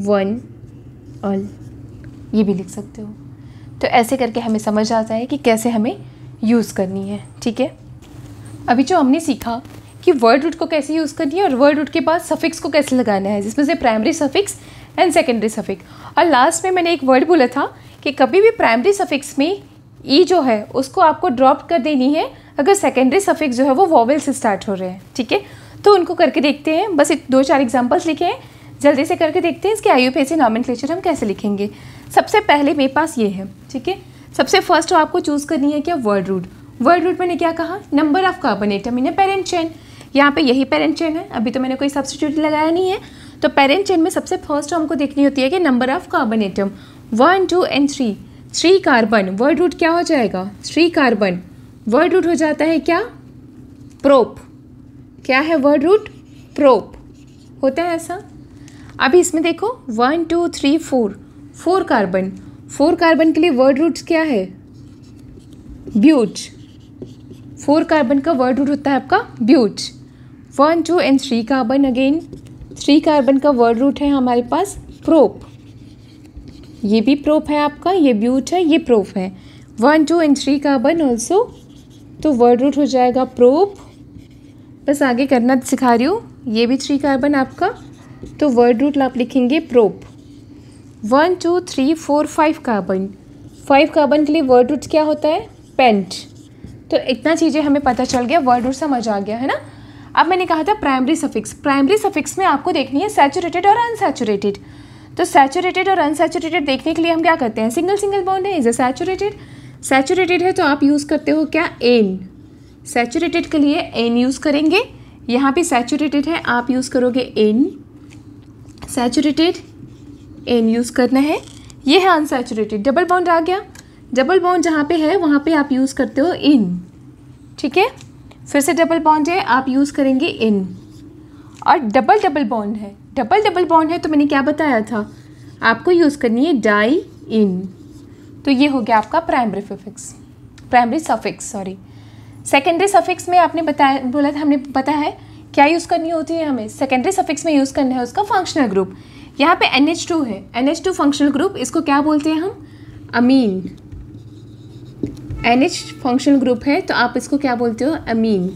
1 अल। ये भी लिख सकते हो। तो ऐसे करके हमें समझ आता है कि कैसे हमें यूज़ करनी है। ठीक है, अभी जो हमने सीखा कि वर्ड रूट को कैसे यूज़ करनी है और वर्ड रूट के बाद सफिक्स को कैसे लगाना है, जिसमें से primary suffix and secondary suffix. और लास्ट में मैंने एक वर्ड बोला था कि कभी भी प्राइमरी सफिक्स में ई जो है उसको आपको ड्रॉप कर देनी है अगर सेकेंडरी सफिक्स जो है वो वॉवेल से स्टार्ट हो रहे हैं, ठीक है। तो उनको करके देखते हैं, बस 2-4 एग्जांपल्स लिखे हैं, जल्दी से करके देखते हैं इसके IUPAC नॉमेनक्लेचर हम कैसे लिखेंगे। सबसे पहले मेरे पास ये है, ठीक है। सबसे फर्स्ट आपको चूज़ करनी है क्या, वर्ड रूट। वर्ड रूट मैंने क्या कहा, number of carbon atom in A parent chain. यहाँ पे यही पेरेंट चेन है, अभी तो मैंने कोई सब्स्टिट्यूट लगाया नहीं है। तो पेरेंट चेन में सबसे फर्स्ट हमको देखनी होती है कि number of carbon atom 1, 2 and 3। 3 carbon, word root क्या हो जाएगा, 3 कार्बन। वर्ड रूट हो जाता है क्या, प्रोप। क्या है वर्ड रूट, प्रोप होता है ऐसा। अभी इसमें देखो 1, 2, 3, 4 कार्बन। 4 कार्बन के लिए वर्ड रूट क्या है, ब्यूट। 4 कार्बन का वर्ड रूट होता है आपका but. 1, 2 and 3 carbon, again 3 carbon का वर्ड रूट है हमारे पास प्रोप। ये भी प्रोप है आपका, ये ब्यूट है, ये प्रोप है। 1, 2 एंड 3 कार्बन ऑल्सो, तो वर्ड रूट हो जाएगा प्रोप। बस आगे करना सिखा रही हूँ, ये भी 3 कार्बन आपका, तो वर्ड रूट आप लिखेंगे प्रोप। 1, 2, 3, 4, 5 कार्बन। 5 कार्बन के लिए वर्ड रूट क्या होता है, पेंट। तो इतना चीज़ें हमें पता चल गया, वर्ड रूट समझ आ गया है ना। अब मैंने कहा था प्राइमरी सफिक्स। प्राइमरी सफिक्स में आपको देखनी है सैचुरेटेड और अनसैचुरेटेड। तो सैचुरेटेड और अनसैचुरेटेड देखने के लिए हम क्या करते हैं, सिंगल सिंगल बॉन्ड है, इज ए सैचुरेटेड। सैचुरेटेड है तो आप यूज़ करते हो क्या, एन। सैचुरेटेड के लिए एन यूज़ करेंगे। यहाँ पे सैचुरेटेड है, आप यूज़ करोगे एन। सैचुरेटेड एन यूज़ करना है। ये है अनसैचुरेटेड, डबल बॉन्ड आ गया। डबल बॉन्ड जहाँ पे है वहाँ पे आप यूज़ करते हो इन, ठीक है। फिर से डबल बॉन्ड है, आप यूज़ करेंगे इन। और डबल डबल बॉन्ड है, डबल डबल बॉन्ड है तो मैंने क्या बताया था, आपको यूज़ करनी है डाई इन। तो ये हो गया आपका primary suffix sorry. Secondary suffix में आपने बताया, बोला था हमने, पता है क्या यूज़ करनी होती है हमें, सेकेंडरी सफिक्स में यूज़ करना है उसका फंक्शनल ग्रुप। यहाँ पे NH2 है, NH2 फंक्शनल ग्रुप, इसको क्या बोलते हैं हम, अमीन। NH फंक्शनल ग्रुप है तो आप इसको क्या बोलते हो, अमीन,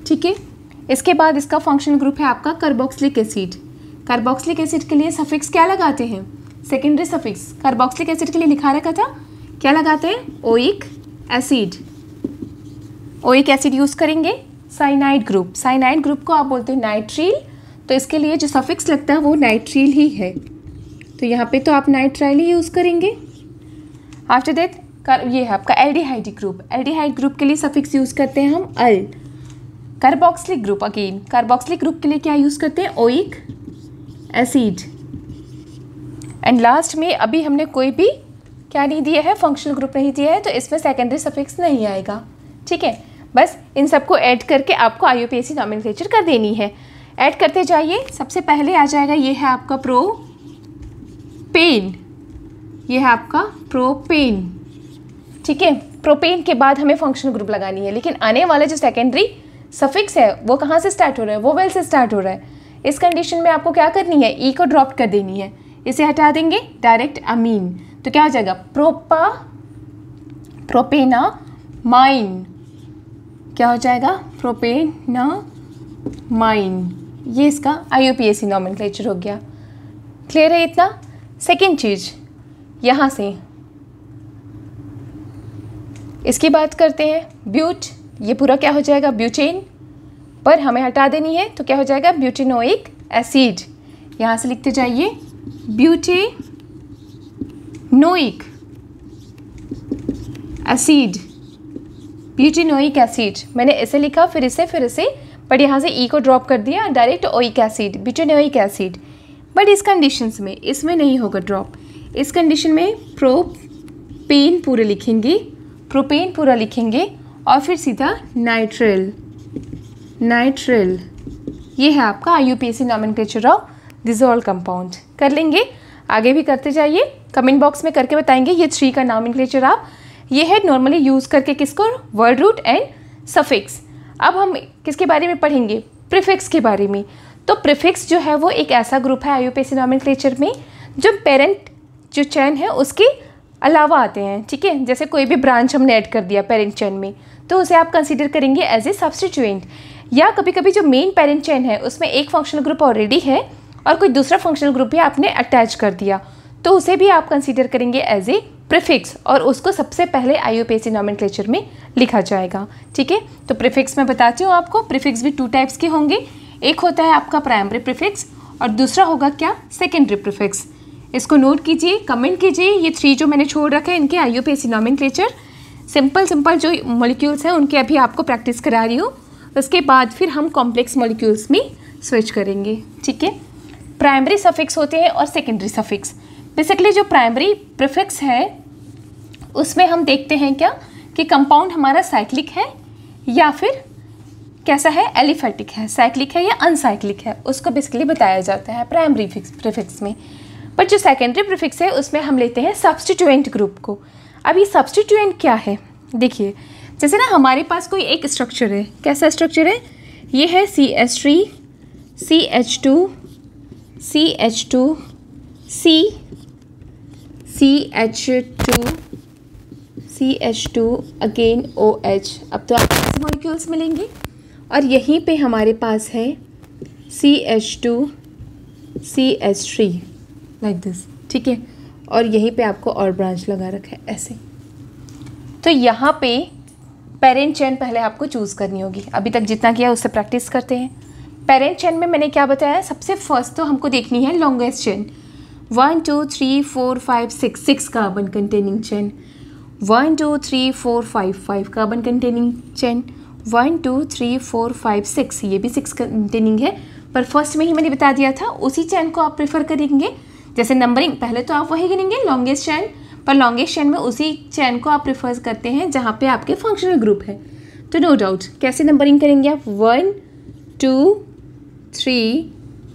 ठीक है। इसके बाद इसका फंक्शनल ग्रुप है आपका कार्बोक्सिलिक एसिड। कार्बोक्सिलिक एसिड के लिए सफिक्स क्या लगाते हैं, सेकेंडरी सफिक्स। कार्बोक्सिलिक एसिड के लिए लिखा रखा था, क्या लगाते हैं, oic acid. Oic acid use करेंगे। साइनाइड ग्रुप, साइनाइड ग्रुप को आप बोलते हो नाइट्रिल, तो इसके लिए जो सफिक्स लगता है वो नाइट्रिल ही है, तो यहाँ पे तो आप नाइट्राइल ही यूज़ करेंगे। आफ्टर दैट ये है आपका एल्डिहाइड ग्रुप। एल्डिहाइड ग्रुप के लिए सफिक्स यूज़ करते हैं हम al. Carboxylic group, again carboxylic group के लिए क्या यूज़ करते हैं, ओइक एसिड। एंड लास्ट में अभी हमने कोई भी क्या नहीं दिया है, फंक्शनल ग्रुप नहीं दिया है, तो इसमें सेकेंडरी सफिक्स नहीं आएगा, ठीक है। बस इन सबको ऐड करके आपको IUPAC नॉमेनक्लेचर कर देनी है। ऐड करते जाइए। सबसे पहले आ जाएगा, ये है आपका प्रोपेन, ये है आपका प्रोपेन, ठीक है। प्रोपेन के बाद हमें फंक्शनल ग्रुप लगानी है, लेकिन आने वाला जो सेकेंडरी सफिक्स है वो कहाँ से स्टार्ट हो रहा है, वोवेल से स्टार्ट हो रहा है। इस कंडीशन में आपको क्या करनी है, ई को ड्रॉप कर देनी है, इसे हटा देंगे, डायरेक्ट अमीन। तो क्या हो जाएगा, प्रोपेनामाइन। क्या हो जाएगा, प्रोपेनामाइन। ये इसका IUPAC नॉमेनक्लेचर हो गया। क्लियर है इतना। सेकेंड चीज़ यहाँ से इसकी बात करते हैं, ब्यूट। ये पूरा क्या हो जाएगा, ब्यूटेन, पर हमें हटा देनी है तो क्या हो जाएगा, ब्यूटेनोइक एसिड। यहाँ से लिखते जाइए, ब्यूटेनोइक एसिड, ब्यूटेनोइक एसिड। मैंने इसे लिखा, फिर इसे, बट यहाँ से ई को ड्रॉप कर दिया, direct oic acid, butanoic acid. But इस कंडीशंस में, इसमें नहीं होगा ड्रॉप। इस कंडीशन में प्रोपेन पूरे लिखेंगे, प्रोपेन पूरा लिखेंगे और फिर सीधा नाइट्रिल। ये है आपका IUPAC nomenclature of dissolve compound. कर लेंगे, आगे भी करते जाइए, कमेंट बॉक्स में करके बताएंगे ये 3 का नॉमेनक्लेचर आप। ये है नॉर्मली यूज़ करके किसको, वर्ड रूट एंड सफिक्स। अब हम किसके बारे में पढ़ेंगे, प्रीफिक्स के बारे में। तो प्रीफिक्स जो है वो एक ऐसा ग्रुप है IUPAC नॉमेनक्लेचर में जो पेरेंट जो चेन है उसके अलावा आते हैं, ठीक है। जैसे कोई भी ब्रांच हमने ऐड कर दिया पेरेंट चेन में, तो उसे आप कंसीडर करेंगे एज ए सब्स्टिट्यूएंट। या कभी कभी जो मेन पेरेंट चेन है उसमें एक फंक्शनल ग्रुप ऑलरेडी है और कोई दूसरा फंक्शनल ग्रुप भी आपने अटैच कर दिया, तो उसे भी आप कंसीडर करेंगे एज ए प्रीफिक्स और उसको सबसे पहले IUPAC नॉमेनक्लेचर में लिखा जाएगा। ठीक है, तो प्रीफिक्स मैं बताती हूँ आपको। प्रीफिक्स भी 2 टाइप्स के होंगे, एक होता है आपका प्राइमरी प्रीफिक्स और दूसरा होगा क्या, सेकेंडरी प्रीफिक्स। इसको नोट कीजिए, कमेंट कीजिए। ये 3 जो मैंने छोड़ रखे हैं इनके IUPAC नॉमेनक्लेचर, सिंपल जो मॉलिक्यूल्स हैं उनके अभी आपको प्रैक्टिस करा रही हूँ। उसके बाद फिर हम कॉम्प्लेक्स मॉलिक्यूल्स में स्विच करेंगे। ठीक है, प्राइमरी सफिक्स होते हैं और सेकेंडरी सफिक्स। बेसिकली जो प्राइमरी प्रीफिक्स है उसमें हम देखते हैं क्या कि कंपाउंड हमारा साइक्लिक है या फिर कैसा है, एलिफेटिक है, साइक्लिक है या अनसाइक्लिक है, उसको बेसिकली बताया जाता है प्राइमरी प्रीफिक्स में। पर जो सेकेंडरी प्रीफिक्स है उसमें हम लेते हैं सब्स्टिट्यूएंट ग्रुप को। अब ये सब्स्टिट्यूएंट क्या है, देखिए जैसे ना हमारे पास कोई एक स्ट्रक्चर है, कैसा स्ट्रक्चर है, ये है CH3 CH2 CH2 CH2 CH2 again OH। अब तो आपको मॉलिक्यूल्स मिलेंगे और यहीं पे हमारे पास है CH2 CH3 लाइक दिस। ठीक है, और यहीं पे आपको और ब्रांच लगा रखा है ऐसे। तो यहाँ पे पेरेंट चेन पहले आपको चूज़ करनी होगी। अभी तक जितना किया उससे प्रैक्टिस करते हैं। पेरेंट चेन में मैंने क्या बताया, सबसे फर्स्ट तो हमको देखनी है longest chain. 1 2 3 4 5 6 carbon containing chain. 1 2 3 4 5 carbon containing chain. 1 2 3 4 5 6, ये भी 6 कंटेनिंग है, पर फर्स्ट में ही मैंने बता दिया था उसी चेन को आप प्रेफर करेंगे। जैसे नंबरिंग पहले तो आप वही गिनेंगे लॉन्गेस्ट चेन, पर लॉन्गेस्ट चेन में उसी चेन को आप प्रेफर करते हैं जहाँ पे आपके फंक्शनल ग्रुप है। तो नो डाउट कैसे नंबरिंग करेंगे आप, 1 2 3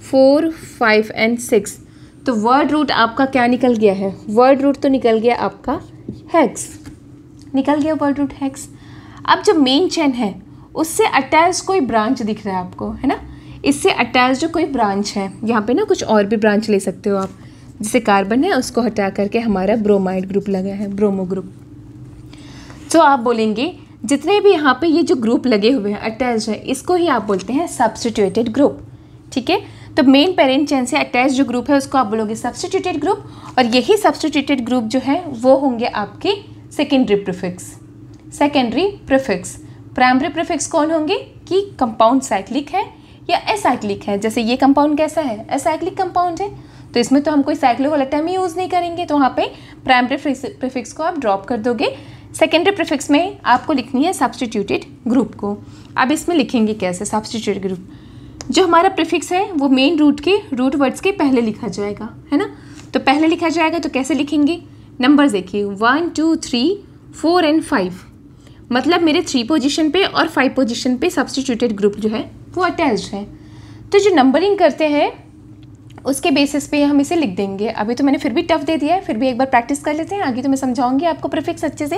4 5 एंड 6। तो वर्ड रूट आपका क्या निकल गया है, वर्ड रूट तो निकल गया आपका हेक्स, निकल गया वर्ड रूट हेक्स। अब जो मेन चेन है उससे अटैच कोई ब्रांच दिख रहा है आपको, है ना, इससे अटैच जो कोई ब्रांच है, यहाँ पे ना कुछ और भी ब्रांच ले सकते हो आप। जैसे कार्बन है उसको हटा करके हमारा ब्रोमाइड ग्रुप लगा है, ब्रोमो ग्रुप। तो आप बोलेंगे जितने भी यहाँ पे ये जो ग्रुप लगे हुए हैं अटैच है, इसको ही आप बोलते हैं सब्स्टिट्यूटेड ग्रुप। ठीक है, तो मेन पेरेंट चेन से अटैच जो ग्रुप है उसको आप बोलोगे सब्स्टिट्यूटेड ग्रुप, और यही सब्स्टिट्यूटेड ग्रुप जो है वो होंगे आपके secondary prefix. Secondary prefix, primary prefix कौन होंगे कि कंपाउंड साइक्लिक है या एसाइक्लिक है। जैसे ये कंपाउंड कैसा है, एसाइक्लिक कंपाउंड है, तो इसमें तो हम कोई साइक्लो वाला टर्म यूज़ नहीं करेंगे, तो वहाँ पे प्राइमरी प्रीफिक्स को आप ड्रॉप कर दोगे। सेकेंडरी प्रीफिक्स में आपको लिखनी है सब्स्टिट्यूटेड ग्रुप को। अब इसमें लिखेंगे कैसे सब्स्टिट्यूटेड ग्रुप, जो हमारा प्रीफिक्स है वो मेन रूट के रूट वर्ड्स के पहले लिखा जाएगा, है ना। तो पहले लिखा जाएगा तो कैसे लिखेंगे, नंबर देखिए 1 2 3 4 एंड 5, मतलब मेरे 3 पोजीशन पे और 5 पोजीशन पे सब्स्टिट्यूटेड ग्रुप जो है वो अटैच्ड है। तो जो नंबरिंग करते हैं उसके बेसिस पे हम इसे लिख देंगे। अभी तो मैंने फिर भी टफ दे दिया है, फिर भी एक बार प्रैक्टिस कर लेते हैं, आगे तो मैं समझाऊंगी आपको प्रीफिक्स अच्छे से।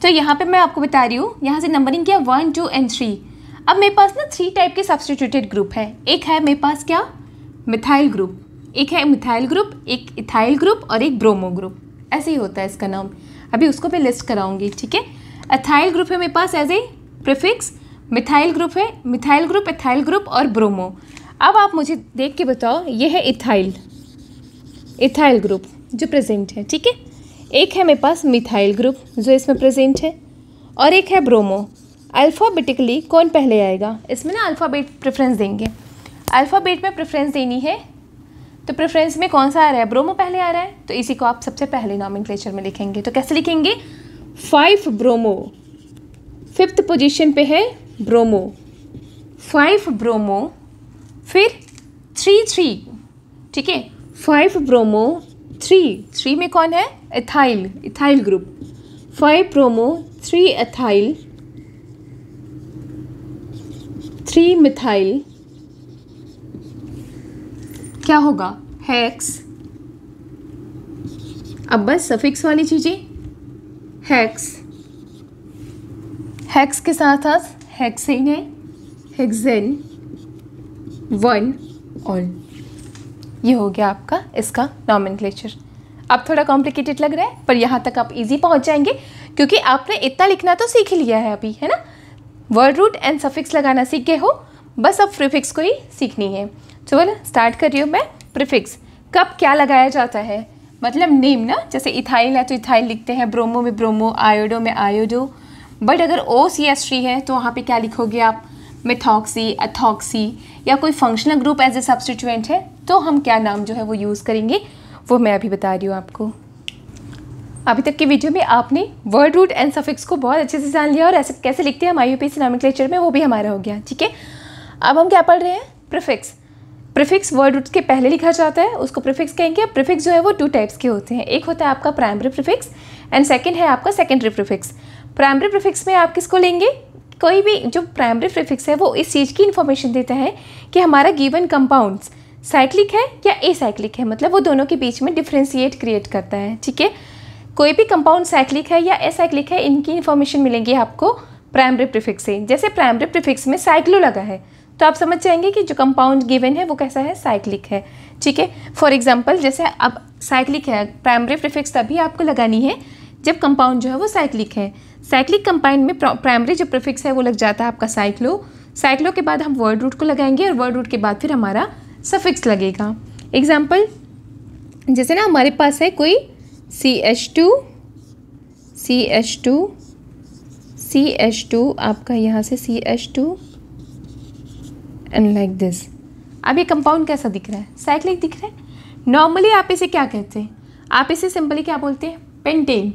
तो यहाँ पे मैं आपको बता रही हूँ, यहाँ से नंबरिंग किया 1 2 एंड 3। अब मेरे पास ना 3 टाइप के सब्स्टिट्यूटेड ग्रुप है। एक है मेरे पास क्या, मिथाइल ग्रुप, एक है मिथाइल ग्रुप, एक इथाइल ग्रुप और एक ब्रोमो ग्रुप, ऐसे ही होता है इसका नाम। अभी उसको भी लिस्ट कराऊंगी। ठीक है, एथाइल ग्रुप है मेरे पास as a prefix, methyl group है, मिथाइल ग्रुप, एथाइल ग्रुप और ब्रोमो। अब आप मुझे देख के बताओ, ये है इथाइल, इथाइल ग्रुप जो प्रेजेंट है। ठीक है, एक है मेरे पास मिथाइल ग्रुप जो इसमें प्रेजेंट है, और एक है ब्रोमो। अल्फ़ाबेटिकली कौन पहले आएगा, इसमें ना अल्फ़ाबेट प्रेफरेंस देंगे, अल्फ़ाबेट में प्रेफरेंस देनी है, तो प्रेफरेंस में कौन सा आ रहा है, ब्रोमो पहले आ रहा है, तो इसी को आप सबसे पहले नॉमेनक्लेचर में लिखेंगे। तो कैसे लिखेंगे, 5 ब्रोमो, 5th पोजीशन पे है ब्रोमो, 5 ब्रोमो, फिर 3 3। ठीक है, 5 ब्रोमो 3 में कौन है, ethyl, ethyl group, 5 bromo 3 ethyl 3 methyl, क्या होगा, हेक्स। अब बस सफिक्स वाली चीज़ें, हेक्स, हेक्स के साथ साथ हेक्सेन है, हेक्सेन 1 और ये हो गया आपका इसका नॉमेनक्लेचर। अब थोड़ा कॉम्प्लिकेटेड लग रहा है, पर यहाँ तक आप इजी पहुँच जाएंगे क्योंकि आपने इतना लिखना तो सीख लिया है अभी, है ना। वर्ड रूट एंड सफिक्स लगाना सीख गए हो, बस अब प्रीफिक्स को ही सीखनी है। चलो स्टार्ट कर रही हूँ मैं। प्रीफिक्स कब क्या लगाया जाता है, मतलब नेम ना, जैसे इथाइल है तो इथाइल लिखते हैं, ब्रोमो में ब्रोमो, आयोडो में आयोडो। बट अगर OCH3 है तो वहाँ पे क्या लिखोगे आप, मेथॉक्सी, एथॉक्सी, या कोई functional group as a substituent है तो हम क्या नाम जो है वो यूज़ करेंगे, वो मैं अभी बता रही हूँ आपको। अभी तक की वीडियो में आपने वर्ड रूट एंड सफिक्स को बहुत अच्छे से जान लिया और ऐसे कैसे लिखते हैं हम IUPAC नॉमेनक्लेचर में, वो भी हमारा हो गया। ठीक है, अब हम क्या पढ़ रहे हैं, प्रीफिक्स। प्रीफिक्स वर्ड रूट के पहले लिखा जाता है, उसको प्रीफिक्स कहेंगे। प्रीफिक्स जो है वो 2 टाइप्स के होते हैं, एक होता है आपका प्राइमरी प्रीफिक्स एंड सेकंड है आपका सेकेंडरी प्रीफिक्स। प्राइमरी प्रीफिक्स में आप किसको लेंगे, कोई भी जो प्राइमरी प्रीफिक्स है वो इस चीज़ की इन्फॉर्मेशन देता है कि हमारा गिवन कंपाउंड्स साइक्लिक है या एसाइक्लिक है, मतलब वो दोनों के बीच में डिफ्रेंशिएट क्रिएट करता है। ठीक है, कोई भी कंपाउंड साइक्लिक है या एसाइक्लिक है, इनकी इन्फॉर्मेशन मिलेंगी आपको प्राइमरी प्रीफिक्स से। जैसे प्राइमरी प्रीफिक्स में साइक्लो लगा है तो आप समझ जाएंगे कि जो कंपाउंड गिवन है वो कैसा है, साइक्लिक है। ठीक है, फॉर एग्जांपल जैसे अब साइक्लिक है, प्राइमरी प्रीफिक्स तभी आपको लगानी है जब कंपाउंड जो है वो साइक्लिक है। साइक्लिक कंपाउंड में प्राइमरी जो प्रीफिक्स है वो लग जाता है आपका साइक्लो। साइक्लो के बाद हम वर्ड रूट को लगाएंगे और वर्ड रूट के बाद फिर हमारा सफिक्स लगेगा। एग्जाम्पल जैसे ना हमारे पास है कोई CH2 आपका यहाँ से CH2 एंड लाइक दिस। अब ये कंपाउंड कैसा दिख रहा है, साइक्लिक दिख रहा है। नॉर्मली आप इसे क्या कहते हैं, आप इसे सिंपली क्या बोलते हैं, पेंटेन,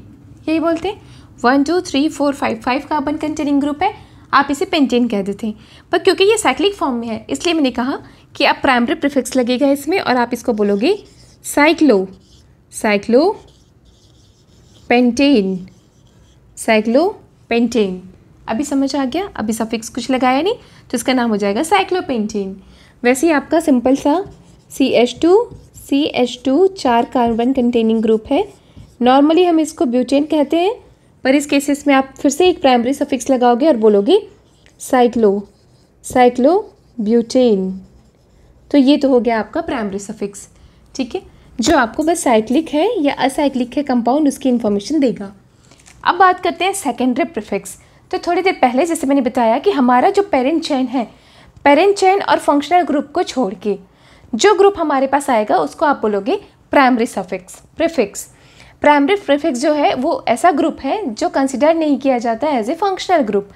यही बोलते हैं। 1 2 3 4 5 कार्बन कंटेनिंग ग्रुप है, आप इसे पेंटेन कह देते हैं। पर क्योंकि ये साइक्लिक फॉर्म में है इसलिए मैंने कहा कि आप प्राइमरी प्रीफिक्स लगेगा इसमें और आप इसको बोलोगे साइक्लो पेंटेन। अभी समझ आ गया, अभी सफिक्स कुछ लगाया नहीं तो इसका नाम हो जाएगा साइक्लोपेंटेन। वैसे ही आपका सिंपल सा CH2 4 कार्बन कंटेनिंग ग्रुप है। नॉर्मली हम इसको ब्यूटेन कहते हैं, पर इस केसेस में आप फिर से एक प्राइमरी सफिक्स लगाओगे और बोलोगे साइक्लो ब्यूटेन। तो ये तो हो गया आपका प्राइमरी सफिक्स। ठीक है, जो आपको बस साइक्लिक है या असाइक्लिक है कंपाउंड उसकी इन्फॉर्मेशन देगा। अब बात करते हैं सेकेंडरी प्रीफिक्स। तो थोड़ी देर पहले जैसे मैंने बताया कि हमारा जो पेरेंट चेन है, पेरेंट चेन और फंक्शनल ग्रुप को छोड़ के जो ग्रुप हमारे पास आएगा उसको आप बोलोगे primary suffix prefix. Primary prefix जो है वो ऐसा ग्रुप है जो कंसिडर नहीं किया जाता है एज ए फंक्शनल ग्रुप।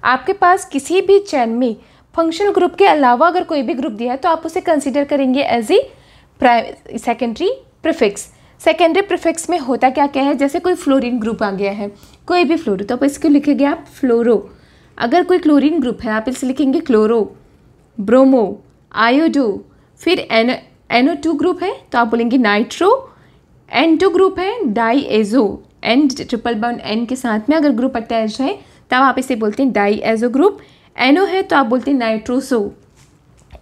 आपके पास किसी भी चेन में फंक्शनल ग्रुप के अलावा अगर कोई भी ग्रुप दिया है तो आप उसे कंसिडर करेंगे as a secondary prefix. Secondary prefix में होता क्या क्या है, जैसे कोई फ्लोरीन ग्रुप आ गया है, कोई भी फ्लोरो, तो आप इसको लिखेंगे आप फ्लोरो। अगर कोई क्लोरीन ग्रुप है आप इसे लिखेंगे क्लोरो, ब्रोमो, आयोडो। फिर NO2 ग्रुप है तो आप बोलेंगे नाइट्रो। N2 ग्रुप है डाईएजो, N ट्रिपल बॉन्ड N के साथ में अगर ग्रुप अटैच है तब आप इसे बोलते हैं डाईएजो ग्रुप। NO है तो आप बोलते हैं नाइट्रोसो।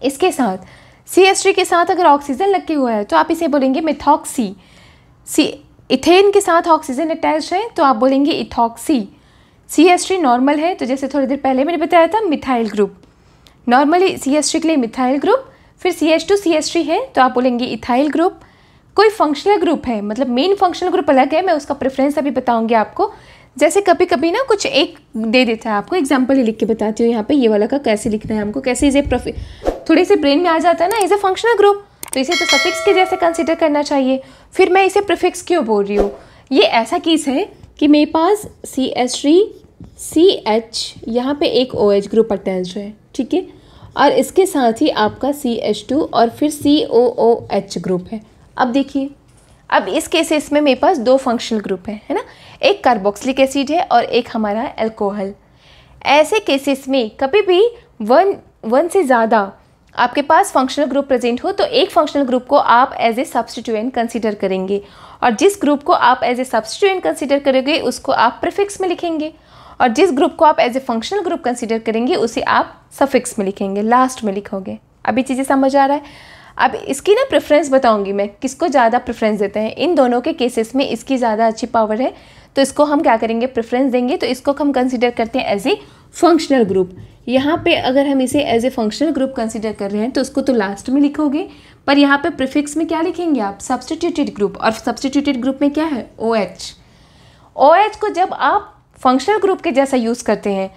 इसके साथ CH3 के साथ अगर ऑक्सीजन लगे हुआ है तो आप इसे बोलेंगे मेथॉक्सी। इथेन के साथ ऑक्सीजन अटैच है तो आप बोलेंगे इथॉक्सी। CH3 नॉर्मल है तो जैसे थोड़ी देर पहले मैंने बताया था मिथाइल ग्रुप, नॉर्मली CH3 के लिए मिथाइल ग्रुप। फिर CH2 CH3 है तो आप बोलेंगे इथाइल ग्रुप। कोई फंक्शनल ग्रुप है, मतलब मेन फंक्शनल ग्रुप अलग है, मैं उसका प्रेफरेंस अभी बताऊंगी आपको। जैसे कभी कभी ना कुछ एक दे देता है आपको, एग्जाम्पल ही लिख के बताती हूँ यहाँ पे, ये वाला का कैसे लिखना है हमको, कैसे इसे थोड़े से ब्रेन में आ जाता है ना एज ए फंक्शनल ग्रुप, तो इसे तो सफिक्स के जैसे कंसिडर करना चाहिए। फिर मैं इसे प्रीफिक्स क्यों बोल रही हूँ, ये ऐसा केस है कि मेरे पास CH3 CH यहाँ पे एक OH ग्रुप अटैच है, ठीक है, और इसके साथ ही आपका CH2 और फिर COOH ग्रुप है। अब देखिए, अब इस केसेस में मेरे पास 2 फंक्शनल ग्रुप है ना, एक कार्बोक्सिलिक एसिड है और एक हमारा अल्कोहल। ऐसे केसेस में कभी भी वन से ज़्यादा आपके पास फंक्शनल ग्रुप प्रेजेंट हो तो एक फंक्शनल ग्रुप को आप एज ए सब्स्टिट्यूएंट कंसीडर करेंगे, और जिस ग्रुप को आप एज ए सब्स्टिट्यूएंट कंसीडर करोगे उसको आप प्रीफिक्स में लिखेंगे, और जिस ग्रुप को आप as a functional group consider करेंगे उसे आप सफिक्स में लिखेंगे, लास्ट में लिखोगे। अभी चीज़ें समझ आ रहा है। अब इसकी ना प्रेफरेंस बताऊंगी मैं, किसको ज़्यादा प्रेफरेंस देते हैं। इन दोनों के केसेस में इसकी ज़्यादा अच्छी पावर है तो इसको हम क्या करेंगे, प्रेफरेंस देंगे। तो इसको हम कंसीडर करते हैं एज ए फंक्शनल ग्रुप। यहाँ पे अगर हम इसे as a functional group consider कर रहे हैं तो उसको तो लास्ट में लिखोगे, पर यहाँ पे प्रीफिक्स में क्या लिखेंगे आप, सब्स्टिट्यूटेड ग्रुप। और सब्स्टिट्यूटेड ग्रुप में क्या है, OH। OH को जब आप फंक्शनल ग्रुप के जैसा यूज़ करते हैं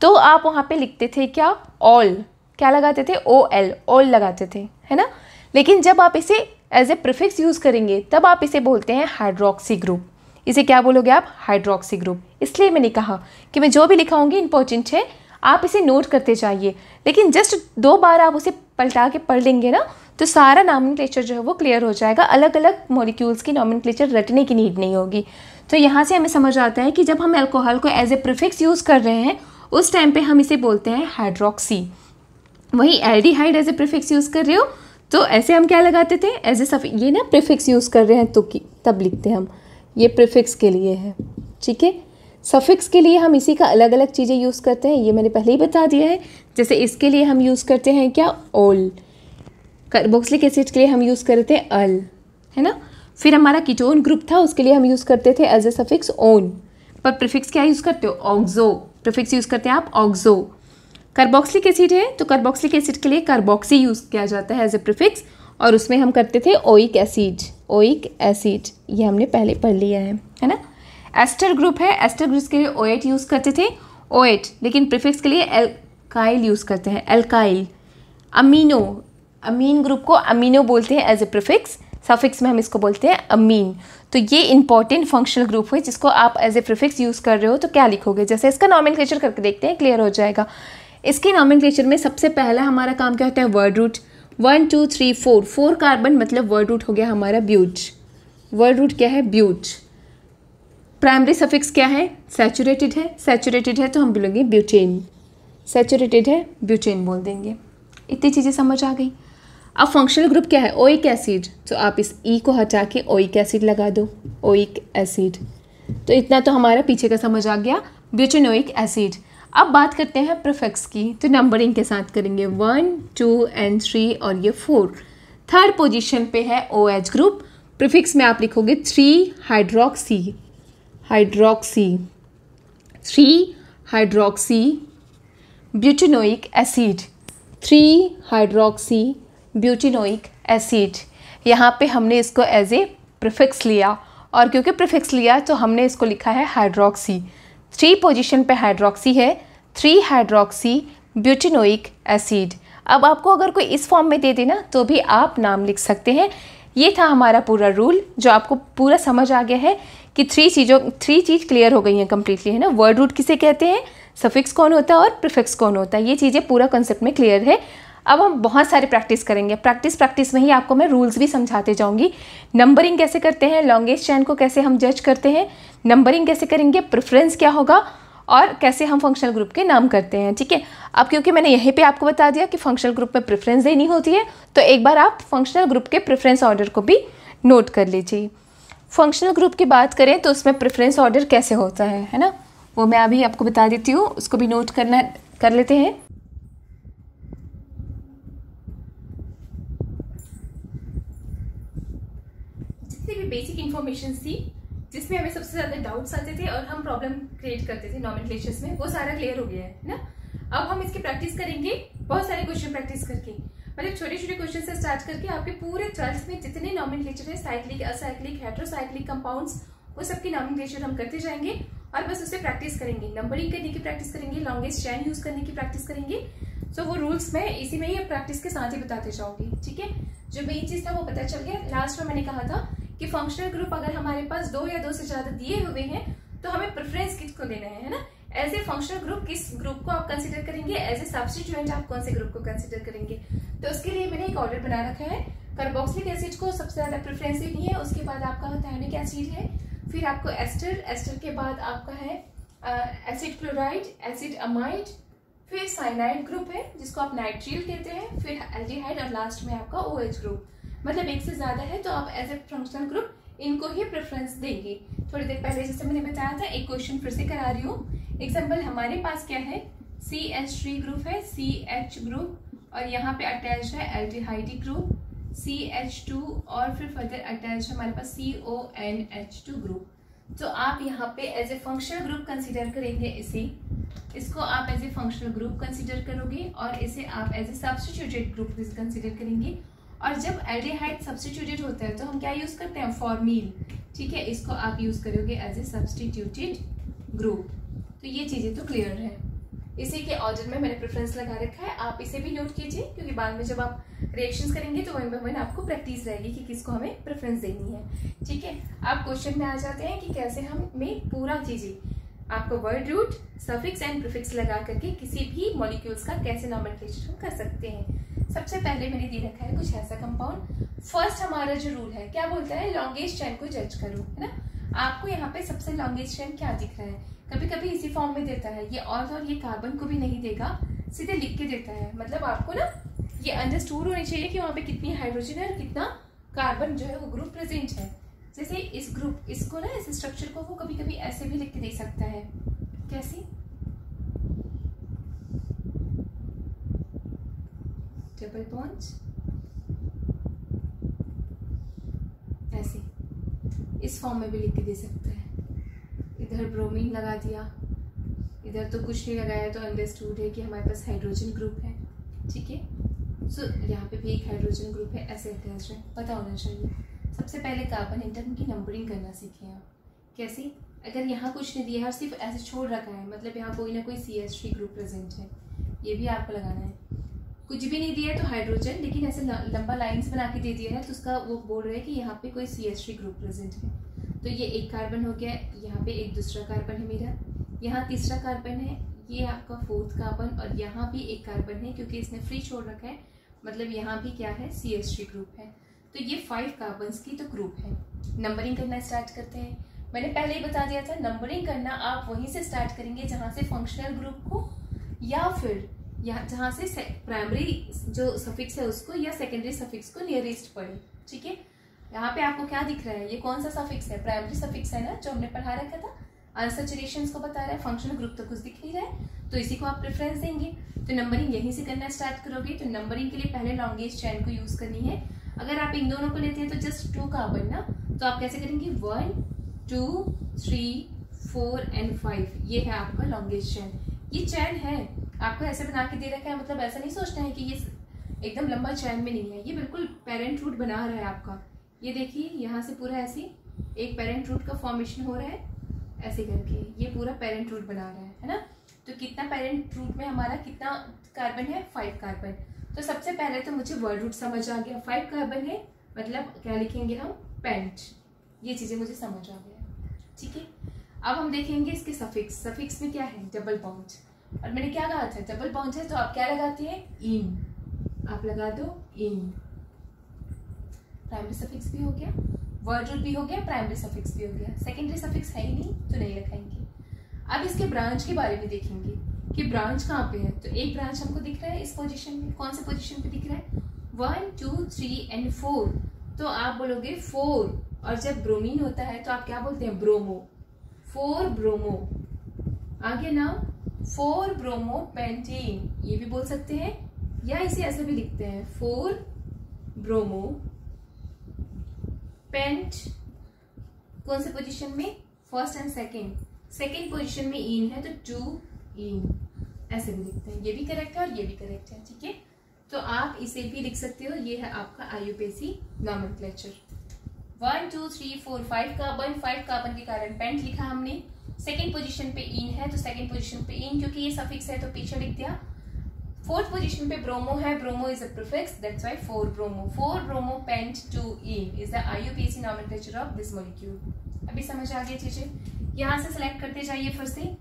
तो आप वहाँ पे लिखते थे क्या, ऑल, क्या लगाते थे, OL, ऑल लगाते थे, है ना। लेकिन जब आप इसे एज ए प्रीफिक्स यूज़ करेंगे तब आप इसे बोलते हैं हाइड्रोक्सी ग्रुप। इसे क्या बोलोगे आप, हाइड्रोक्सी ग्रुप। इसलिए मैंने कहा कि मैं जो भी लिखाऊंगी इंपॉर्टेंट है, आप इसे नोट करते जाइए। लेकिन जस्ट 2 बार आप उसे पलटा के पढ़ लेंगे ना तो सारा नॉमेनक्लेचर जो है वो क्लियर हो जाएगा। अलग अलग मॉलिक्यूल्स की नॉमेनक्लेचर रटने की नीड नहीं होगी। तो यहाँ से हमें समझ आता है कि जब हम अल्कोहल को एज ए प्रीफिक्स यूज़ कर रहे हैं उस टाइम पे हम इसे बोलते हैं हाइड्रोक्सी। वही aldehyde as a prefix use कर रहे हो तो ऐसे हम क्या लगाते थे, एज ए ये ना प्रीफिक्स यूज़ कर रहे हैं तो तब लिखते हैं हम, ये प्रीफिक्स के लिए है, ठीक है। सफिक्स के लिए हम इसी का अलग अलग चीज़ें यूज़ करते हैं, ये मैंने पहले ही बता दिया है। जैसे इसके लिए हम यूज़ करते हैं क्या, ओल। कार्बोक्सिलिक एसिड के लिए हम यूज़ करते हैं अल, है ना। फिर हमारा कीटोन ग्रुप था, उसके लिए हम यूज़ करते थे एज ए सफिक्स ओन। पर प्रीफिक्स क्या यूज़ करते हो, ऑक्सो। प्रीफिक्स यूज़ करते हैं आप ऑक्सो। कार्बोक्सिलिक एसिड है तो कार्बोक्सिलिक एसिड के लिए कार्बोक्सी यूज़ किया जाता है एज ए प्रीफिक्स, और उसमें हम करते थे ओइक एसिड। ओइक एसिड ये हमने पहले पढ़ लिया है ना। एस्टर ग्रुप है, एस्टर ग्रुप के लिए OH यूज़ करते थे, OH। लेकिन प्रीफिक्स के लिए एल्काइल यूज़ करते हैं, एल्काइल। अमीनो, अमीन ग्रुप को अमीनो बोलते हैं एज ए प्रीफिक्स, सफिक्स में हम इसको बोलते हैं अमीन। तो ये इंपॉर्टेंट फंक्शनल ग्रुप है जिसको आप एज ए प्रीफिक्स यूज़ कर रहे हो तो क्या लिखोगे। जैसे इसका नॉमेनक्लेचर करके देखते हैं, क्लियर हो जाएगा। इसके नॉमेनक्लेचर में सबसे पहला हमारा काम क्या होता है, वर्ड रूट। 1 2 3 4 कार्बन मतलब वर्ड रूट हो गया हमारा ब्यूट। वर्ड रूट क्या है, ब्यूट। प्राइमरी सफिक्स क्या है, सैचुरेटेड है। सैचुरेटेड है तो हम बोलेंगे ब्यूटेन। सैचुरेटेड है ब्यूटेन बोल देंगे। इतनी चीज़ें समझ आ गई। अब फंक्शनल ग्रुप क्या है, ओइक एसिड। तो आप इस ई को हटा के ओइक एसिड लगा दो, ओइक एसिड। तो इतना तो हमारा पीछे का समझ आ गया, ब्यूटेनोइक एसिड। अब बात करते हैं प्रीफिक्स की, तो नंबरिंग के साथ करेंगे 1 2 and 3 और ये 4। थर्ड पोजीशन पे है OH ग्रुप। प्रीफिक्स में आप लिखोगे 3 hydroxy, hydroxy, 3 hydroxy butanoic acid, 3 hydroxy butanoic acid. यहाँ पे हमने इसको एज ए प्रीफिक्स लिया, और क्योंकि प्रीफिक्स लिया तो हमने इसको लिखा है हाइड्रोक्सी। 3 पोजीशन पे हाइड्रोक्सी है, 3 हाइड्रोक्सी ब्यूटेनोइक एसिड। अब आपको अगर कोई इस फॉर्म में दे देना तो भी आप नाम लिख सकते हैं। ये था हमारा पूरा रूल, जो आपको पूरा समझ आ गया है कि 3 चीज़ क्लियर हो गई हैं कम्प्लीटली, है ना। वर्ड रूट किसे कहते हैं, सफिक्स कौन होता है और प्रीफिक्स कौन होता है, ये चीज़ें पूरा कंसेप्ट में क्लियर है। अब हम बहुत सारे प्रैक्टिस करेंगे। प्रैक्टिस में ही आपको मैं रूल्स भी समझाते जाऊंगी। नंबरिंग कैसे करते हैं, लॉन्गेस्ट चेन को कैसे हम जज करते हैं, नंबरिंग कैसे करेंगे, प्रेफरेंस क्या होगा, और कैसे हम फंक्शनल ग्रुप के नाम करते हैं, ठीक है। अब क्योंकि मैंने यहीं पे आपको बता दिया कि फंक्शनल ग्रुप में प्रेफरेंस देनी होती है, तो एक बार आप फंक्शनल ग्रुप के प्रेफरेंस ऑर्डर को भी नोट कर लीजिए। फंक्शनल ग्रुप की बात करें तो उसमें प्रेफरेंस ऑर्डर कैसे होता है ना, वो मैं अभी आपको बता देती हूँ, उसको भी नोट कर लेते हैं। जितनी भी बेसिक इन्फॉर्मेशन थी जिसमें हमें सबसे ज़्यादा डाउट्स आते थे और हम प्रॉब्लम क्रिएट करते थे नॉमेनक्लेचर्स में, वो सारा क्लियर हो गया है ना। अब हम इसकी प्रैक्टिस करेंगे, बहुत सारे क्वेश्चन प्रैक्टिस करके, मतलब छोटे छोटे क्वेश्चन से स्टार्ट करके आपके पूरे 12th में जितने नॉमेनक्लेचर है, साइक्लिक, असाइक्लिक, हेट्रोसाइक्लिक कंपाउंड्स, वो सबकी नॉमेनक्लेचर हम करते जाएंगे और बस उससे प्रैक्टिस करेंगे। नंबरिंग करने की प्रैक्टिस करेंगे, लॉन्गेस्ट चेन यूज करने की प्रैक्टिस करेंगे। सो वो रूल्स मैं इसी में ही प्रैक्टिस के साथ ही बताते जाऊंगी, ठीक है। जो मेन चीज था वो पता चल गया। लास्ट में मैंने कहा था कि फंक्शनल ग्रुप अगर हमारे पास 2 या 2 से ज्यादा दिए हुए हैं तो हमें प्रेफरेंस किसको देना है ना। एज ए फंक्शनल ग्रुप किस ग्रुप को आप कंसीडर करेंगे, एज ए सब्स्टिट्यूएंट आप कौन से ग्रुप को कंसीडर करेंगे। तो उसके लिए मैंने एक ऑर्डर बना रखा है। कार्बोक्सिलिक एसिड को सबसे ज्यादा प्रेफरेंस देनी है, उसके बाद आपका थैमिक एसिड है, फिर आपको एस्टर, एस्टर के बाद आपका है एसिड क्लोराइड, एसिड अमाइड, फिर साइनाइड ग्रुप है जिसको आप नाइट्रिल कहते हैं, फिर एल्डिहाइड और लास्ट में आपका OH ग्रुप। मतलब एक से ज्यादा है तो आप एज ए फंक्शनल ग्रुप इनको ही प्रेफरेंस देंगे। थोड़ी देर पहले जैसे मैंने बताया था, एक क्वेश्चन फिर से करा रही हूँ। एग्जाम्पल हमारे पास क्या है, CH3 ग्रुप है, CH ग्रुप, और यहाँ पे अटैच है एल्डिहाइड ग्रुप, CH2, और फिर फर्दर अटैच है हमारे पास CONH2 ग्रुप। तो आप यहाँ पे as a functional group consider करेंगे इसको आप as a functional group consider करोगे, और इसे आप as a substituted group consider करेंगे। और जब एल्डिहाइड सब्स्टिट्यूटेड होता है तो हम क्या यूज करते हैं, फॉर्मील, ठीक है। इसको आप यूज करोगे एज ए सब्स्टिट्यूटेड ग्रुप। तो ये चीजें तो क्लियर है। इसी के ऑर्डर में मैंने प्रेफरेंस लगा रखा है, आप इसे भी नोट कीजिए, क्योंकि बाद में जब आप रिएक्शंस करेंगे तो वन बाय वन आपको प्रैक्टिस रहेगी कि किसको हमें प्रेफरेंस देनी है। ठीक है, अब क्वेश्चन में आ जाते हैं कि कैसे हमें पूरा चीजें आपको word root, suffix and prefix लगा करके किसी भी मॉलिक्यूल्स का कैसे नॉमेनक्लेचर हम कर सकते हैं। सबसे पहले मैंने दे रखा है कुछ ऐसा कंपाउंड। फर्स्ट हमारा जो रूल है क्या बोलता है, लॉन्गेस्ट चेन को जज करो, है ना। आपको यहाँ पे सबसे लॉन्गेस्ट चेन क्या दिख रहा है, कभी कभी इसी फॉर्म में देता है ये, और ये कार्बन को भी नहीं देगा, सीधे लिख के देता है। मतलब आपको ना ये अंडरस्टूड होनी चाहिए कि वहां पे कितनी हाइड्रोजन है और कितना कार्बन जो है वो ग्रुप प्रेजेंट है। जैसे इस ग्रुप, इसको ना, इस स्ट्रक्चर को वो कभी कभी ऐसे भी लिख के दे सकता है। कैसी, डबल बॉन्ड्स, ऐसे इस फॉर्म में भी लिख के दे सकता है। इधर ब्रोमीन लगा दिया, इधर तो कुछ नहीं लगाया, तो अंडरस्टूड है कि हमारे पास हाइड्रोजन ग्रुप है। ठीक है, सो यहाँ पे भी एक हाइड्रोजन ग्रुप है, ऐसे अटैच्ड है, पता होना चाहिए। सबसे पहले कार्बन एटम की नंबरिंग करना सीखें आप। कैसी, अगर यहाँ कुछ नहीं दिया है, सिर्फ ऐसे छोड़ रखा है, मतलब यहाँ कोई ना कोई CH3 ग्रुप प्रेजेंट है, ये भी आपको लगाना है। कुछ भी नहीं दिया है तो हाइड्रोजन, लेकिन ऐसे लंबा लाइंस बना के दे दिया है, तो उसका वो बोल रहे हैं कि यहाँ पे कोई CH3 ग्रुप प्रेजेंट है। तो ये एक कार्बन हो गया, यहाँ पे एक दूसरा कार्बन है मेरा, यहाँ तीसरा कार्बन है, ये आपका फोर्थ कार्बन, और यहाँ भी एक कार्बन है क्योंकि इसने फ्री छोड़ रखा है, मतलब यहाँ भी क्या है, CH3 ग्रुप है। तो ये 5 कार्बन्स की तो ग्रुप है। नंबरिंग करना स्टार्ट करते हैं। मैंने पहले ही बता दिया था, नंबरिंग करना आप वहीं से स्टार्ट करेंगे जहाँ से फंक्शनल ग्रुप को, या फिर यहाँ जहाँ से प्राइमरी जो सफिक्स है उसको, या सेकेंडरी सफिक्स को नियरेस्ट पड़े। ठीक है, यहाँ पे आपको क्या दिख रहा है, ये कौन सा सफिक्स है, प्राइमरी सफिक्स है ना, जो हमने पढ़ा रखा था। अनसैचुरेशंस को बता रहा है, फंक्शनल ग्रुप तो कुछ दिख नहीं रहा है, तो इसी को आप प्रेफरेंस देंगे। तो नंबरिंग यहीं से करना स्टार्ट करोगे। तो नंबरिंग के लिए पहले लॉन्गेस्ट चेन को यूज करनी है। अगर आप इन दोनों को लेते हैं तो जस्ट 2 कार्बन ना, तो आप कैसे करेंगे, 1 2 3 4 एंड 5, ये है आपका लॉन्गेस्ट चेन। ये चेन है, आपको ऐसे बना के दे रखा है, मतलब ऐसा नहीं सोचना है कि ये एकदम लंबा चेन में नहीं है, ये बिल्कुल पेरेंट रूट बना रहा है आपका। ये देखिए यहाँ से पूरा ऐसे एक पेरेंट रूट का फॉर्मेशन हो रहा है, ऐसे करके ये पूरा पेरेंट रूट बना रहा है ना। तो कितना पेरेंट रूट में हमारा कितना कार्बन है, 5 कार्बन। तो सबसे पहले तो मुझे वर्ड रूट समझ आ गया, 5 कार्बन है, मतलब क्या लिखेंगे हम, पेंट। ये चीजें मुझे समझ आ गया। ठीक है, अब हम देखेंगे इसके सफिक्स। सफिक्स में क्या है, डबल बॉन्ड। और मैंने क्या कहा था, डबल बॉन्ड है तो आप क्या लगाते हैं, इन, आप लगा दो इन। प्राइमरी सफिक्स भी हो गया, वर्ड रूट भी हो गया, प्राइमरी सफिक्स भी हो गया। सेकेंडरी सफिक्स है ही नहीं तो नहीं लगाएंगे। अब इसके ब्रांच के बारे में देखेंगे कि ब्रांच कहाँ पे है। तो एक ब्रांच हमको दिख रहा है इस पोजीशन में, कौन से पोजीशन पे दिख रहा है, 1 2 3 एंड 4। तो आप बोलोगे 4, और जब ब्रोमीन होता है तो आप क्या बोलते हैं, ब्रोमो, 4 ब्रोमो। आगे नाम 4 ब्रोमो पेंटीन, ये भी बोल सकते हैं, या इसे ऐसे भी लिखते हैं 4 ब्रोमो पेंट। कौन से पोजीशन में, फर्स्ट एंड सेकेंड पोजीशन में इन है तो 2 इन, ऐसे भी लिखते हैं। ये भी करेक्ट है और ये भी करेक्ट है। ठीक है, तो आप इसे भी लिख सकते हो, ये है आपका IUPAC नॉमेनक्लेचर। 1 2 3 4 5 कार्बन के कारण पेंट लिखा हमने। सेकेंड पोजीशन पे इन है तो सेकेंड पोजीशन पे इन, क्योंकि ये सफिक्स है तो पीछे लिख दिया। फोर्थ पोजीशन पे ब्रोमो है, bromo is a prefix, that's why 4 bromo. 4 bromo paint 2 in is the IUPAC nomenclature of this molecule. अभी समझ आ गई चीजें। यहाँ से सिलेक्ट करते जाइए फिर से।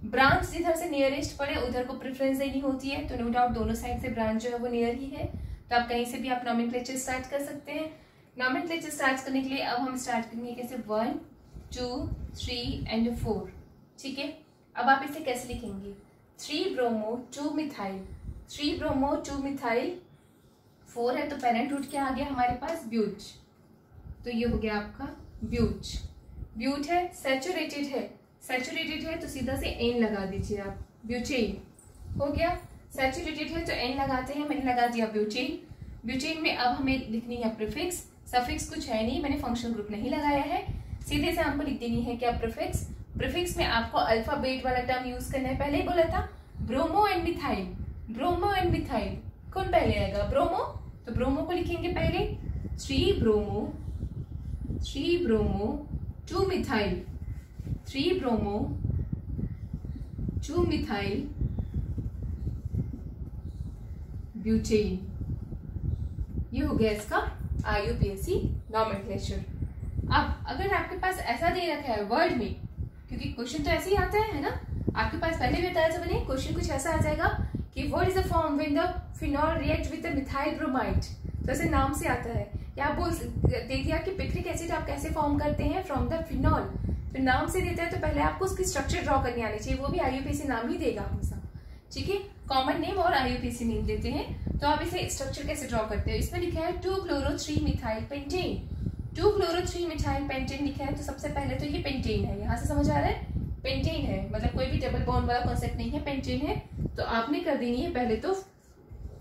ब्रांच जिधर से नियरेस्ट पड़े उधर को प्रेफरेंस देनी होती है, तो नो डाउट दोनों साइड से ब्रांच जो है वो नियर ही है, तो आप कहीं से भी आप नॉमेनक्लेचर स्टार्ट कर सकते हैं। नॉमेनक्लेचर स्टार्ट करने के लिए अब हम स्टार्ट करेंगे कैसे, 1 2 3 एंड 4। ठीक है, अब आप इसे कैसे लिखेंगे, 3 ब्रोमो 2 मिथाइल, 3 ब्रोमो 2 मिथाइल, 4 है तो पेरेंट रूट क्या आ गया हमारे पास, ब्यूट। तो ये हो गया आपका ब्यूट। ब्यूट है, सैचुरेटेड है तो सीधा से एन लगा दीजिए आप, ब्यूटेन हो गया। सैचुरेटेड है तो एन लगाते हैं, मैंने लगा दिया ब्यूटेन। ब्यूटेन में अब हमें लिखनी है प्रीफिक्स। सफिक्स कुछ है नहीं, मैंने फंक्शनल ग्रुप नहीं लगाया है, सीधे से हमको लिख देनी है क्या, प्रीफिक्स। प्रीफिक्स में आपको अल्फाबेट वाला टर्म यूज करना है। पहले ही बोला था bromo and methyl, bromo and methyl कौन पहले आएगा, ब्रोमो। तो ब्रोमो को लिखेंगे पहले, 3 bromo 2 methyl, 3 bromo 2 methyl butane. ये हो गया इसका IUPAC नॉमेनक्लेचर। अब अगर आपके पास ऐसा दे रखा है वर्ड में, क्योंकि क्वेश्चन तो ऐसे ही आता है ना, आपके पास पहले भी बताया था मैंने, क्वेश्चन कुछ ऐसा आ जाएगा कि what is the form when the phenol react with the methyl bromide. तो ऐसे नाम से आता है, या आप बोल दे दिया कि पिक्रिक एसिड आप कैसे फॉर्म करते हैं फ्रॉम द फिनॉल, तो नाम से देता है तो पहले आपको उसकी स्ट्रक्चर ड्रॉ करनी आनी चाहिए, वो भी IUPAC नाम ही देगा हमेशा, ठीक है। कॉमन नेम और IUPAC नेम देते हैं। तो आप इसे स्ट्रक्चर कैसे ड्रॉ करते हैं, इसमें लिखा है 2-chloro-3-methyl पेंटेन। 2-chloro-3-methyl पेंटेन लिखा है, तो सबसे पहले तो ये पेंटेन है, यहाँ से समझ आ रहा है पेंटेन है, मतलब कोई भी डबल बॉन्ड वाला कॉन्सेप्ट नहीं है, पेंटेन है। तो आपने कर देनी है पहले तो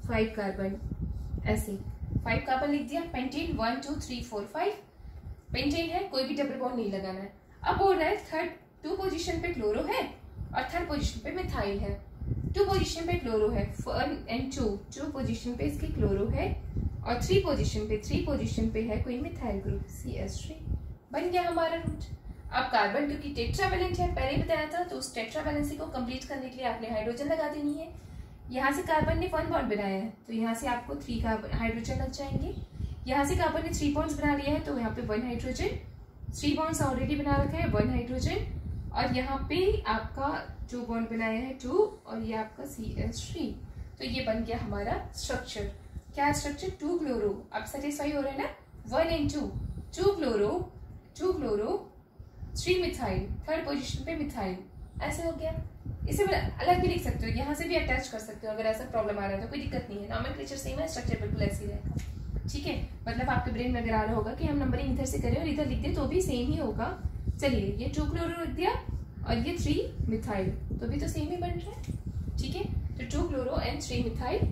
5 कार्बन, ऐसे 5 कार्बन लिख दिया, पेंटेन 1 2 3 4 5 पेंटेन है, कोई भी डबल बॉन्ड नहीं लगाना है। अब बोल रहा है थर्ड 2 पोजीशन पे क्लोरो है और थर्ड पोजीशन पे मिथाइल है। 2 पोजीशन पे क्लोरो है 1 and 2 पोजीशन पे इसके क्लोरो है, और 3 पोजीशन पे है कोई मिथाइल ग्रुप CH3। बन गया हमारा रूट। अब कार्बन क्योंकि टेट्रावैलेंट है, पहले ही बताया था, तो उस टेट्रावैलेंसी को कंप्लीट करने के लिए आपने हाइड्रोजन लगा देनी है। यहाँ से कार्बन ने 1 बॉन्ड बनाया है, तो यहाँ से आपको 3 कार्बन हाइड्रोजन लग जाएंगे। यहाँ से कार्बन ने 3 बॉन्ड्स बना लिया है, तो यहाँ पे 1 हाइड्रोजन, 3 बॉन्ड्स ऑलरेडी बना रखा है, 1 हाइड्रोजन, और यहाँ पे आपका जो बॉन्ड बनाया है 2, और ये आपका CH3। तो ये बन गया हमारा स्ट्रक्चर। क्या स्ट्रक्चर? 2 क्लोरो। अब सेटिस्फाई हो रहा है ना, 1 and 2, 2 chloro 3 methyl, third position पे मिथाइल, ऐसे हो गया। इसे अलग भी लिख सकते हो, यहाँ से भी अटैच कर सकते हो, अगर ऐसा प्रॉब्लम आ रहा है तो कोई दिक्कत नहीं है। नॉमेनक्लेचर सेम है, स्ट्रक्चर बिल्कुल ऐसे ही रहेगा, ठीक है। मतलब आपके ब्रेन में अगर आ रहा होगा कि हम नंबरिंग इधर से करें और इधर लिख दे तो भी सेम ही होगा। चलिए, ये 2 क्लोरो लिख दिया और ये 3 मिथाइल, तो भी तो सेम ही बन रहा है, ठीक है। तो 2 क्लोरो एंड 3 मिथाइल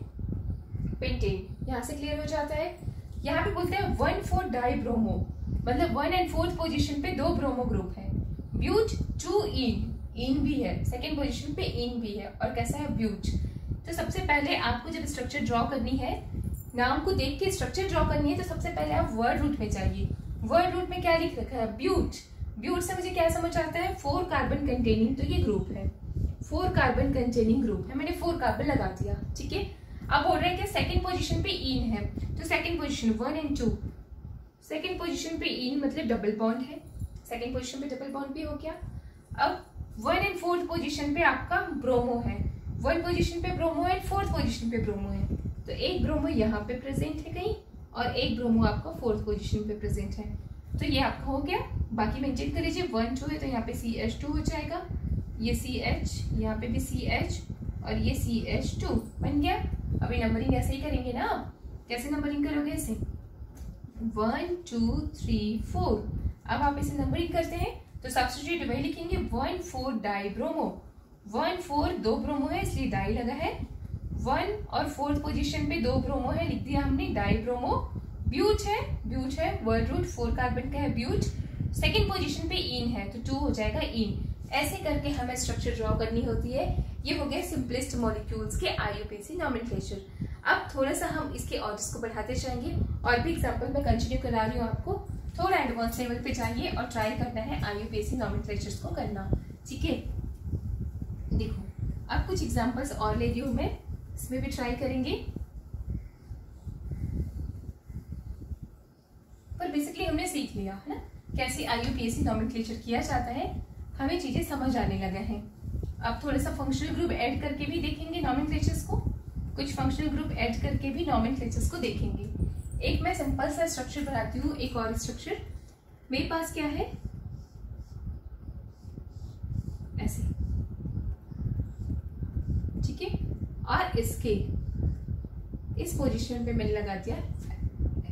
पेंटेन, यहाँ से क्लियर हो जाता है। यहाँ पे बोलते हैं 1,4 डाइब्रोमो, मतलब 1 and 4th पोजीशन पे 2 ब्रोमो ग्रुप है। ब्यूट 2 इन भी है, सेकेंड पोजीशन पे इन भी है, और कैसा है ब्यूट। तो सबसे पहले आपको जब स्ट्रक्चर ड्रॉ करनी है, नाम को देख के स्ट्रक्चर ड्रॉ करनी है, तो सबसे पहले आप वर्ड रूट में जाइए। वर्ड रूट में क्या लिख रखा है? ब्यूट। ब्यूट से मुझे क्या समझ आता है? 4 कार्बन कंटेनिंग, तो ये ग्रुप है, 4 कार्बन कंटेनिंग ग्रुप है, मैंने 4 कार्बन लगा दिया, ठीक है। अब बोल रहे हैं कि सेकंड पोजीशन पे इन है, तो second position 1 and 2, second position पे इन मतलब डबल बॉन्ड है, सेकंड पोजीशन पे डबल बॉन्ड भी हो गया। अब 1 and 4th पोजीशन पे आपका ब्रोमो है, 1 पोजीशन पे ब्रोमो है, 4th पोजीशन पे ब्रोमो है, तो एक ब्रोमो यहाँ पे प्रेजेंट है कहीं, और एक ब्रोमो आपका 4th पोजीशन पे प्रेजेंट है, तो ये आपका हो गया। बाकी मेंटेन कर लीजिए, 1 2 है तो यहाँ पे CH2 हो जाएगा, ये CH, यहाँ पे भी CH, और ये CH2 बन गया। अभी नंबरिंग ऐसे ही करेंगे ना, कैसे नंबरिंग करोगे इसे? 1 2 3 4। अब आप इसे नंबरिंग करते हैं तो सब्स्टिट्यूट वही लिखेंगे, 1 4 डाइब्रोमो, 1 4 2 ब्रोमो है इसलिए डाई लगा है, 1 और 4th पोजीशन पे 2 ब्रोमो है, लिख दिया हमने डाइब्रोमो। ब्यूट है, वर्ड रूट 4 कार्बन का है ब्यूट, सेकेंड पोजीशन पे इन है तो 2 हो जाएगा इन। ऐसे करके हमें स्ट्रक्चर ड्रॉ करनी होती है। ये हो गया सिंपलेस्ट मॉलिक्यूल्स के IUPAC नॉमेनक्लेचर। अब थोड़ा सा हम इसके ऑर्डर्स को बढ़ाते जाएंगे, और भी एग्जांपल मैं कंटिन्यू करा रही हूँ आपको, थोड़ा एडवांस लेवल पे जाइए और ट्राई करना है IUPAC नॉमेनक्लेचर्स को करना, ठीक है। देखो, अब कुछ एग्जांपल्स और ले रही हूँ मैं, इसमें भी ट्राई करेंगे। पर बेसिकली हमने सीख लिया है ना कैसे IUPAC नॉमेनक्लेचर किया जाता है, हमें चीजें समझ आने लगा है। अब थोड़ा सा फंक्शनल ग्रुप ऐड करके भी देखेंगे नॉमेनक्लेचर्स को, कुछ फंक्शनल ग्रुप ऐड करके भी नॉमेनक्लेचर्स को देखेंगे। एक मैं सिंपल सा स्ट्रक्चर बनाती हूँ, एक और स्ट्रक्चर मेरे पास क्या है, ऐसे, ठीक है। और इसके इस पोजीशन पे मैंने लगा दिया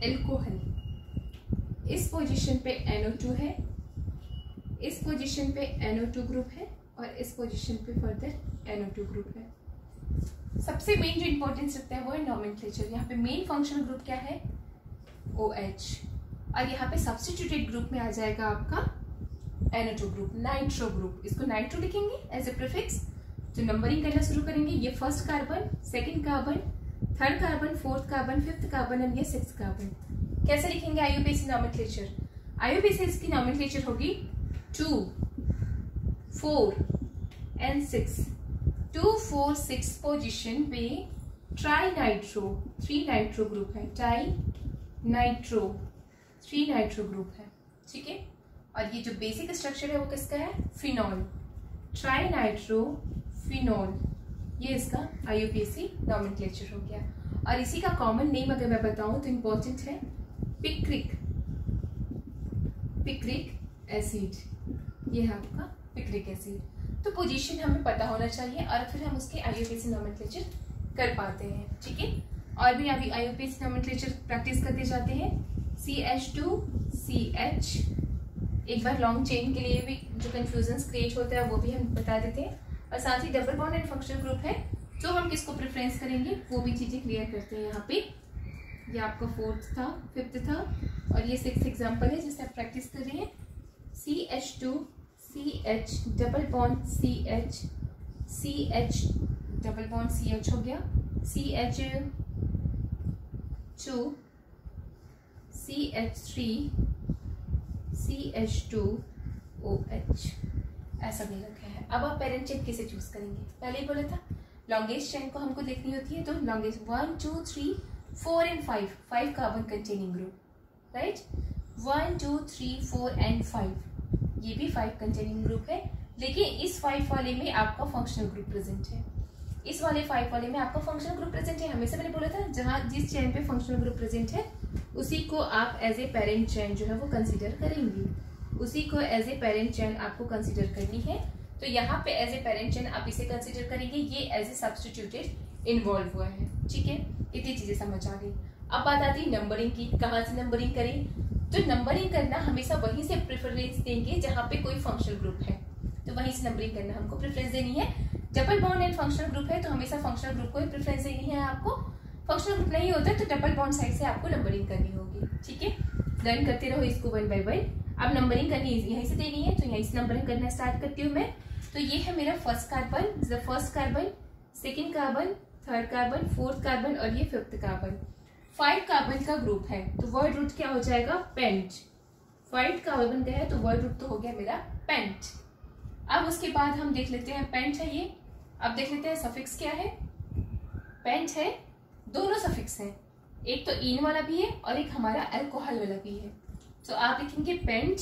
एल्कोहल, इस पोजीशन पे NO2 है, इस पोजीशन पे NO2 ग्रुप है, और इस पोजीशन पे फर्दर NO2 ग्रुप है। सबसे मेन जो इंपॉर्टेंस रखता है वो है नॉमेनक्लेचर। यहाँ पे मेन फंक्शनल ग्रुप क्या है? OH, और यहाँ पे सब्स्टिट्यूटेड ग्रुप में आ जाएगा आपका NO2 ग्रुप, नाइट्रो ग्रुप। इसको नाइट्रो लिखेंगे एज ए प्रीफिक्स। तो नंबरिंग करना शुरू करेंगे, ये first carbon, second carbon, third carbon, fourth carbon, fifth carbon, and ये सिक्स्थ कार्बन। कैसे लिखेंगे IUPAC नॉमेनक्लेचर? IUPAC की नॉमेनक्लेचर होगी 2 4 and 6, 2 4 6 पोजीशन पे ट्राई नाइट्रो, 3 नाइट्रो ग्रुप है, ट्राई नाइट्रो 3 नाइट्रो ग्रुप है, ठीक है। और ये जो बेसिक स्ट्रक्चर है वो किसका है, फिनॉल, ट्राई नाइट्रो फिनॉल, ये इसका IUPAC नॉमेनक्लेचर हो गया। और इसी का कॉमन नेम अगर मैं बताऊं तो इम्पोर्टेंट है, पिक्रिक एसिड, ये है आपका पिक्रिक एसिड। तो पोजीशन हमें पता होना चाहिए और फिर हम उसके IUPAC नॉमेनक्लेचर कर पाते हैं, ठीक है। और भी अभी IUPAC नॉमेनक्लेचर प्रैक्टिस करते जाते हैं। CH2CH, एक बार लॉन्ग चेन के लिए भी जो कंफ्यूजन क्रिएट होता है वो भी हम बता देते हैं। और साथ ही double bond and functional group है, जो हम किसको प्रेफरेंस करेंगे वो भी चीज़ें क्लियर करते हैं यहाँ पे। ये आपका 4th था, 5th था और ये 6th एग्जाम्पल है जिससे आप प्रैक्टिस कर रहे हैं। CH2CH double bond CH, CH double bond CH हो गया, CH2 CH3 CH2OH, ऐसा दे रखा है। अब आप पेरेंट चेन कैसे चूज करेंगे, पहले ही बोला था लॉन्गेस्ट चेन को हमको देखनी होती है, तो longest 1 2 3 4 and 5 carbon containing group, right. 1 2 3 4 and 5, ये भी 5 कंटेनिंग ग्रुप है, लेकिन इस 5 वाले में आपका फंक्शनल ग्रुप प्रेजेंट है, इस वाले 5 वाले में आपका फंक्शनल ग्रुप प्रेजेंट है। हमेशा मैंने बोला था जहाँ जिस चेन पे फंक्शनल ग्रुप प्रेजेंट है उसी को आप एज ए पेरेंट चेन जो है वो कंसीडर करेंगे, उसी को एज ए पेरेंट चेन आपको कंसीडर करनी है। तो यहाँ पे एज ए पेरेंट चेन आप इसे कंसीडर करेंगे, ये एज ए सब्स्टिट्यूटेड इन्वॉल्व हुआ है, ठीक है। इतनी चीजें समझ आ गई। अब बात आती है नंबरिंग की, कहाँ से नंबरिंग करें। तो नंबरिंग करना हमेशा वहीं से प्रेफरेंस देंगे जहाँ पे कोई फंक्शनल ग्रुप है, तो वहीं से नंबरिंग करना हमको प्रेफरेंस देनी है। Double bond and functional group है तो हमेशा फंक्शनल ग्रुप को ही प्रेफरेंस देनी है आपको। फंक्शनल ग्रुप नहीं होता तो डबल बॉन्ड साइड से आपको नंबरिंग करनी होगी, ठीक है। लर्न करते रहो इसको 1 बाय 1। अब नंबरिंग करनी यहीं से देनी है, तो यहीं से नंबरिंग करना स्टार्ट करती हूँ मैं। तो ये है मेरा first carbon, second carbon, third carbon, fourth carbon और ये 5th कार्बन। 5 कार्बन का ग्रुप है तो वर्ड रूट क्या हो जाएगा, पेंट। 5 कार्बन का है तो वर्ड रूट तो हो गया मेरा पेंट। अब उसके बाद हम देख लेते हैं, पेंट है ये। अब देख लेते हैं सफिक्स क्या है, पेंट है, दोनों सफिक्स हैं, एक तो इन वाला भी है और एक हमारा अल्कोहल वाला भी है। तो आप लिखेंगे पेंट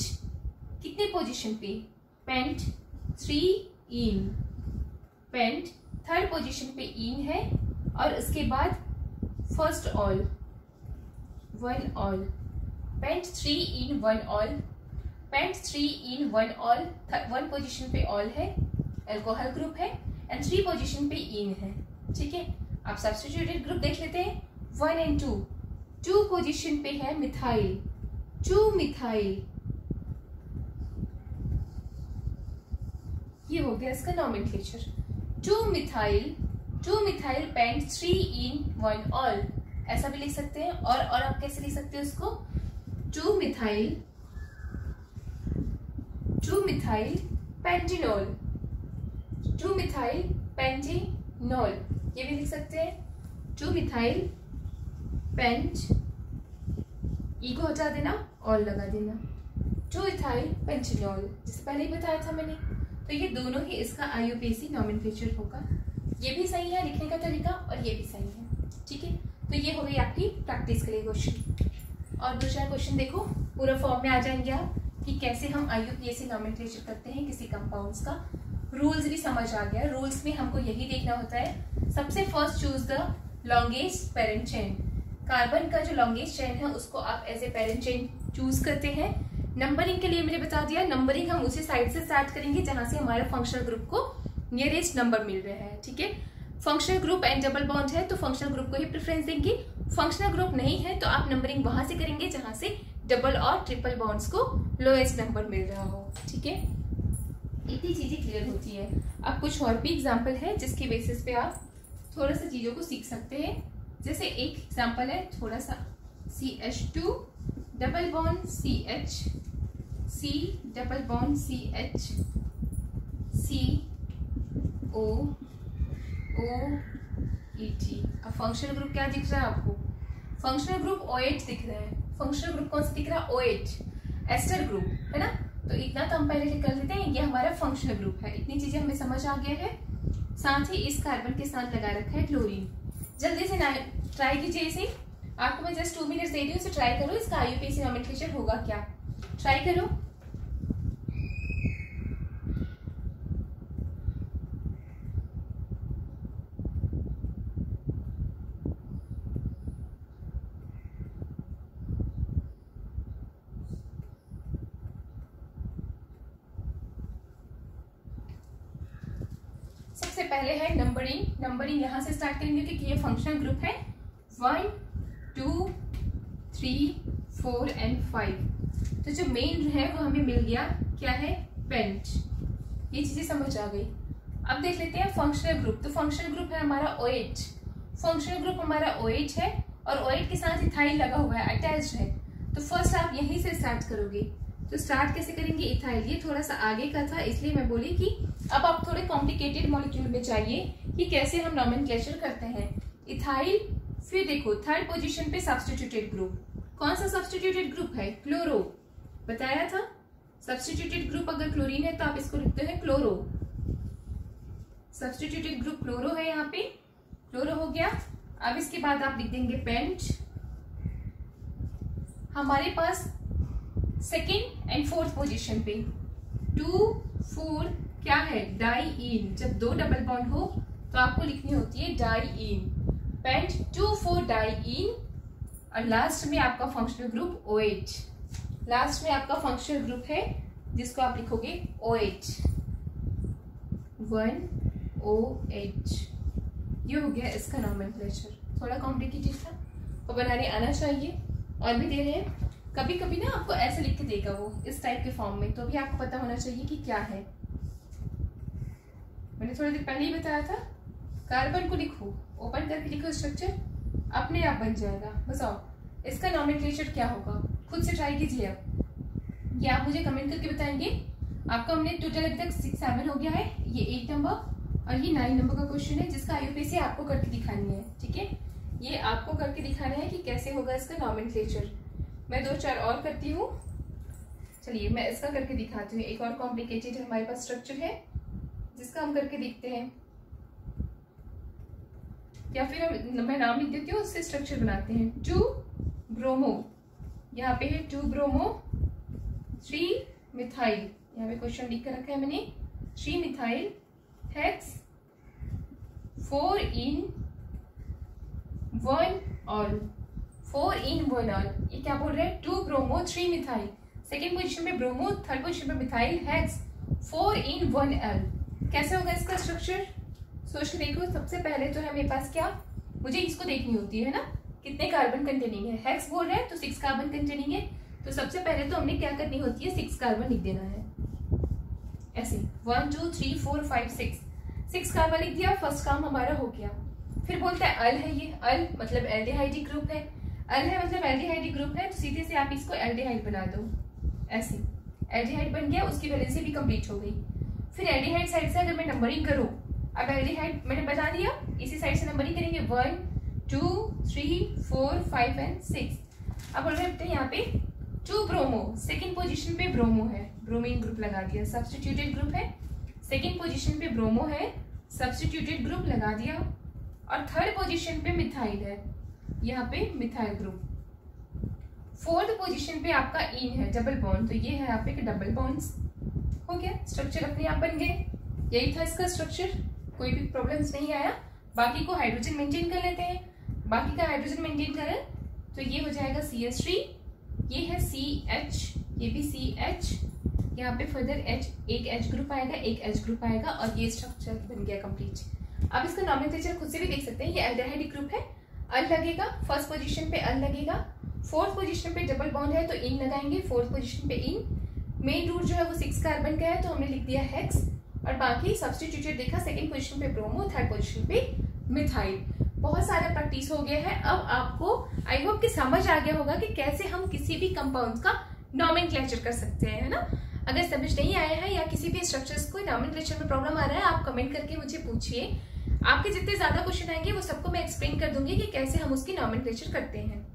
कितने पोजीशन पे, पेंट 3 इन, पेंट 3rd पोजीशन पे इन है और उसके बाद फर्स्ट ऑल 1 ऑल, पेंट 3 इन 1 ऑल, पेंट 3 इन 1 ऑल, 1 पोजीशन पे ऑल है, अल्कोहल ग्रुप है एंड 3 पोजीशन पे इन है, ठीक है। आप सब्स्टिट्यूटेड ग्रुप देख लेते हैं 1 एंड 2, 2 पोजीशन पे है मिथाइल, 2 मिथाइल, ये हो गया इसका नॉमेनक्लेचर। 2 मिथाइल पेंट 3 इन 1 ऑल, ऐसा भी लिख सकते हैं। और आप कैसे लिख सकते हैं उसको, 2 मिथाइल पेंटिनॉल, 2 मिथाइल पेंटिनॉल, ये भी लिख सकते हैं। 2 मिथाइल पेंट, ई को हटा देना, ऑल लगा देना, 2 मिथाइल पेंटिनॉल, जिसे पहले ही बताया था मैंने। तो ये दोनों ही इसका IUPAC नॉमेनक्लेचर होगा। ये भी सही है लिखने का तरीका और ये भी सही है, ठीक है। तो ये हो गई आपकी प्रैक्टिस के लिए क्वेश्चन। और दूसरा क्वेश्चन देखो, पूरा फॉर्म में आ जाएंगे आप कि कैसे हम IUPAC नॉमेनक्लेचर करते हैं किसी कंपाउंड्स का। रूल्स भी समझ आ गया। रूल्स में हमको यही देखना होता है, सबसे first choose the longest parent chain. कार्बन का जो लॉन्गेस्ट चेन है उसको आप as a parent chain choose करते हैं। नंबरिंग के लिए मैंने बता दिया, नंबरिंग हम उसी साइड से स्टार्ट करेंगे जहां से हमारे फंक्शनल ग्रुप को नियरेस्ट नंबर मिल रहा है, ठीक है। Functional group and double bond है तो फंक्शनल ग्रुप को ही प्रेफरेंस देंगे। फंक्शनल ग्रुप नहीं है तो आप नंबरिंग वहां से करेंगे जहां से डबल और ट्रिपल बॉन्ड्स को लोएस्ट नंबर मिल रहा हो, ठीक है। इतनी चीजें क्लियर होती है। अब कुछ और भी एग्जाम्पल है जिसके बेसिस पे आप थोड़ा सा चीजों को सीख सकते हैं। जैसे एक एग्जाम्पल है थोड़ा सा, CH2 double bond CH, C double bond CH, COOET। अब फंक्शनल ग्रुप क्या दिख रहा है आपको, फंक्शनल ग्रुप OH दिख रहा है। फंक्शनल ग्रुप कौन सा दिख रहा है, OH, एस्टर ग्रुप है ना। तो इतना तो हम पहले कर लेते हैं, ये हमारा फंक्शनल ग्रुप है। इतनी चीजें हमें समझ आ गया है। साथ ही इस कार्बन के साथ लगा रखा है क्लोरीन, जल्दी से ट्राई कीजिए इसे। आपको मैं जस्ट 2 मिनट्स दे रही हूँ, इसे ट्राई करो, इसका IUPAC नॉमेनक्लेचर होगा क्या, ट्राई करो। सबसे पहले है नंबरिंग। नंबरिंग यहाँ से स्टार्ट करेंगे क्योंकि ये फंक्शनल ग्रुप है। 1 2 3 4 एंड 5। तो जो मेन है वो हमें मिल गया, क्या है, पेंट। ये चीजें समझ आ गई। अब देख लेते हैं फंक्शनल ग्रुप। तो फंक्शनल ग्रुप है हमारा OH। फंक्शनल ग्रुप हमारा OH है और OH के साथ इथाइल लगा हुआ है, अटैच्ड है। तो फर्स्ट आप यहीं से स्टार्ट करोगे। तो स्टार्ट कैसे करेंगे, इथाइल। ये थोड़ा सा आगे का था इसलिए मैं बोली कि अब आप थोड़े कॉम्प्लिकेटेड मॉलिक्यूल में चाहिए कि कैसे हम नॉमेनक्लेचर करते हैं। इथाइल, फिर देखो थर्ड पोजीशन पे सब्स्टिट्यूटेड ग्रुप। कौन सा सब्स्टिट्यूटेड ग्रुप है, क्लोरो। बताया था सब्स्टिट्यूटेड ग्रुप अगर क्लोरीन है तो आप इसको लिखते हैं क्लोरो। सब्स्टिट्यूटेड ग्रुप क्लोरो है, यहाँ पे क्लोरो हो गया। अब इसके बाद आप लिख देंगे पेंट। हमारे पास सेकेंड एंड फोर्थ पोजीशन पे 2 4 क्या है, डाईइन। जब 2 डबल बॉन्ड हो तो आपको लिखनी होती है डाईइन। Pent 2 4 diene. और लास्ट में आपका फंक्शनल ग्रुप OH। लास्ट में आपका फंक्शनल ग्रुप है जिसको आप लिखोगे OH, 1OH। ये हो गया इसका नॉमेनक्लेचर। थोड़ा कॉम्प्लिकेटेड था और बनाने आना चाहिए। और भी दे रहे हैं, कभी कभी ना आपको ऐसे लिख के देगा वो इस टाइप के फॉर्म में, तो भी आपको पता होना चाहिए कि क्या है। मैंने थोड़ी देर पहले ही बताया था, कार्बन को लिखो, ओपन करके लिखो स्ट्रक्चर, अपने आप बन जाएगा। बताओ इसका नॉमेनक्लेचर क्या होगा, खुद से ट्राई कीजिए। अब ये आप मुझे कमेंट करके बताएंगे। आपका हमने टोटल अभी तक 6 7 हो गया है। ये 8 नंबर और ये 9 नंबर का क्वेश्चन है जिसका IUPAC आपको करके दिखानी है। ठीक है, ये आपको करके दिखाना है कि कैसे होगा इसका नॉमेनक्लेचर। मैं 2-4 और करती हूँ। चलिए मैं इसका करके दिखाती हूँ। एक और कॉम्प्लिकेटेड हमारे पास स्ट्रक्चर है जिसका हम करके देखते हैं, या फिर मैं नाम लिख देती हूँ, उससे स्ट्रक्चर बनाते हैं। 2 ब्रोमो, यहाँ पे है 2 ब्रोमो 3 मिथाइल। यहाँ पे क्वेश्चन लिख कर रखा है मैंने, 3 methyl hex 4 in 1 all. 4 in 1 all. ये क्या बोल रहे हैं, 2 ब्रोमो 3 मिथाइल। सेकेंड पोजीशन पे ब्रोमो, थर्ड पोजीशन पे मिथाइल, हेक्स 4 in 1 एल। कैसे होगा इसका स्ट्रक्चर, सोच के देखो। सबसे पहले तो है मेरे पास क्या, मुझे इसको देखनी होती है ना, कितने कार्बन कंटेनिंग है। हेक्स बोल रहे हैं तो 6 कार्बन कंटेनिंग है। तो सबसे पहले तो हमने क्या करनी होती है, 6 कार्बन लिख देना है ऐसे। 1 2 3 4 5 6 कार्बन लिख दिया, फर्स्ट काम हमारा हो गया। फिर बोलता है अल है, ये अल मतलब एल्डिहाइड ग्रुप है। अल है मतलब एल्डिहाइड ग्रुप है, तो सीधे से आप इसको एल्डिहाइड बना दो ऐसे। एल्डिहाइड बन गया, उसकी वैलेंसी भी कंप्लीट हो गई। फिर एल्डिहाइड साइड से अगर मैं नंबरिंग करूं, अब एल्डिहाइड मैंने बता दिया, इसी साइड से नंबरिंग करेंगे 1 2 3 4 5 एंड 6। अब बोल रहे हैं यहाँ पे 2 ब्रोमो, सेकेंड पोजीशन पे ब्रोमो है, ब्रोमीन ग्रुप लगा दिया, सब्स्टिट्यूटेड ग्रुप है। सेकेंड पोजीशन पे ब्रोमो है, सब्स्टिट्यूटेड ग्रुप लगा दिया। और थर्ड पोजीशन पे मिथाइल है, यहाँ पे मिथाइल ग्रुप। फोर्थ पोजीशन पे आपका इन है, डबल बॉन्ड, तो ये है यहाँ पे डबल बॉन्ड्स। हो गया, स्ट्रक्चर अपने आप बन गए। यही था इसका स्ट्रक्चर, कोई भी प्रॉब्लम्स नहीं आया। बाकी को हाइड्रोजन मेंटेन कर लेते हैं। बाकी का हाइड्रोजन मेंटेन करें तो ये हो जाएगा CH3, ये है CH, ये भी CH, यहाँ पे फर्दर H, एक H ग्रुप आएगा, एक H ग्रुप आएगा, और ये स्ट्रक्चर बन गया कंप्लीट। अब इसका नॉमेनक्लेचर खुद से भी देख सकते हैं। ये एल्डिहाइड ग्रुप है, अल लगेगा, फर्स्ट पोजीशन पे अल लगेगा। फोर्थ पोजीशन पे डबल बॉन्ड है तो इन लगाएंगे, फोर्थ पोजीशन पे इन। मेन रूट जो है वो 6 कार्बन का है तो हमने लिख दिया हेक्स। और बाकी सब्स्टिट्यूटेड देखा, सेकंड पोजीशन पे ब्रोमो, थर्ड पोजीशन पे मिथाइल। बहुत सारा प्रैक्टिस हो गया है। अब आपको आई होप कि समझ आ गया होगा कि कैसे हम किसी भी कंपाउंड का नॉमेनक्लेचर कर सकते हैं, है ना। अगर समझ नहीं आया है या किसी भी स्ट्रक्चर्स को नॉमेनक्लेचर में प्रॉब्लम आ रहा है, आप कमेंट करके मुझे पूछिए। आपके जितने ज्यादा क्वेश्चन आएंगे वो सबको मैं एक्सप्लेन कर दूंगी कि कैसे हम उसकी नॉमेनक्लेचर करते हैं।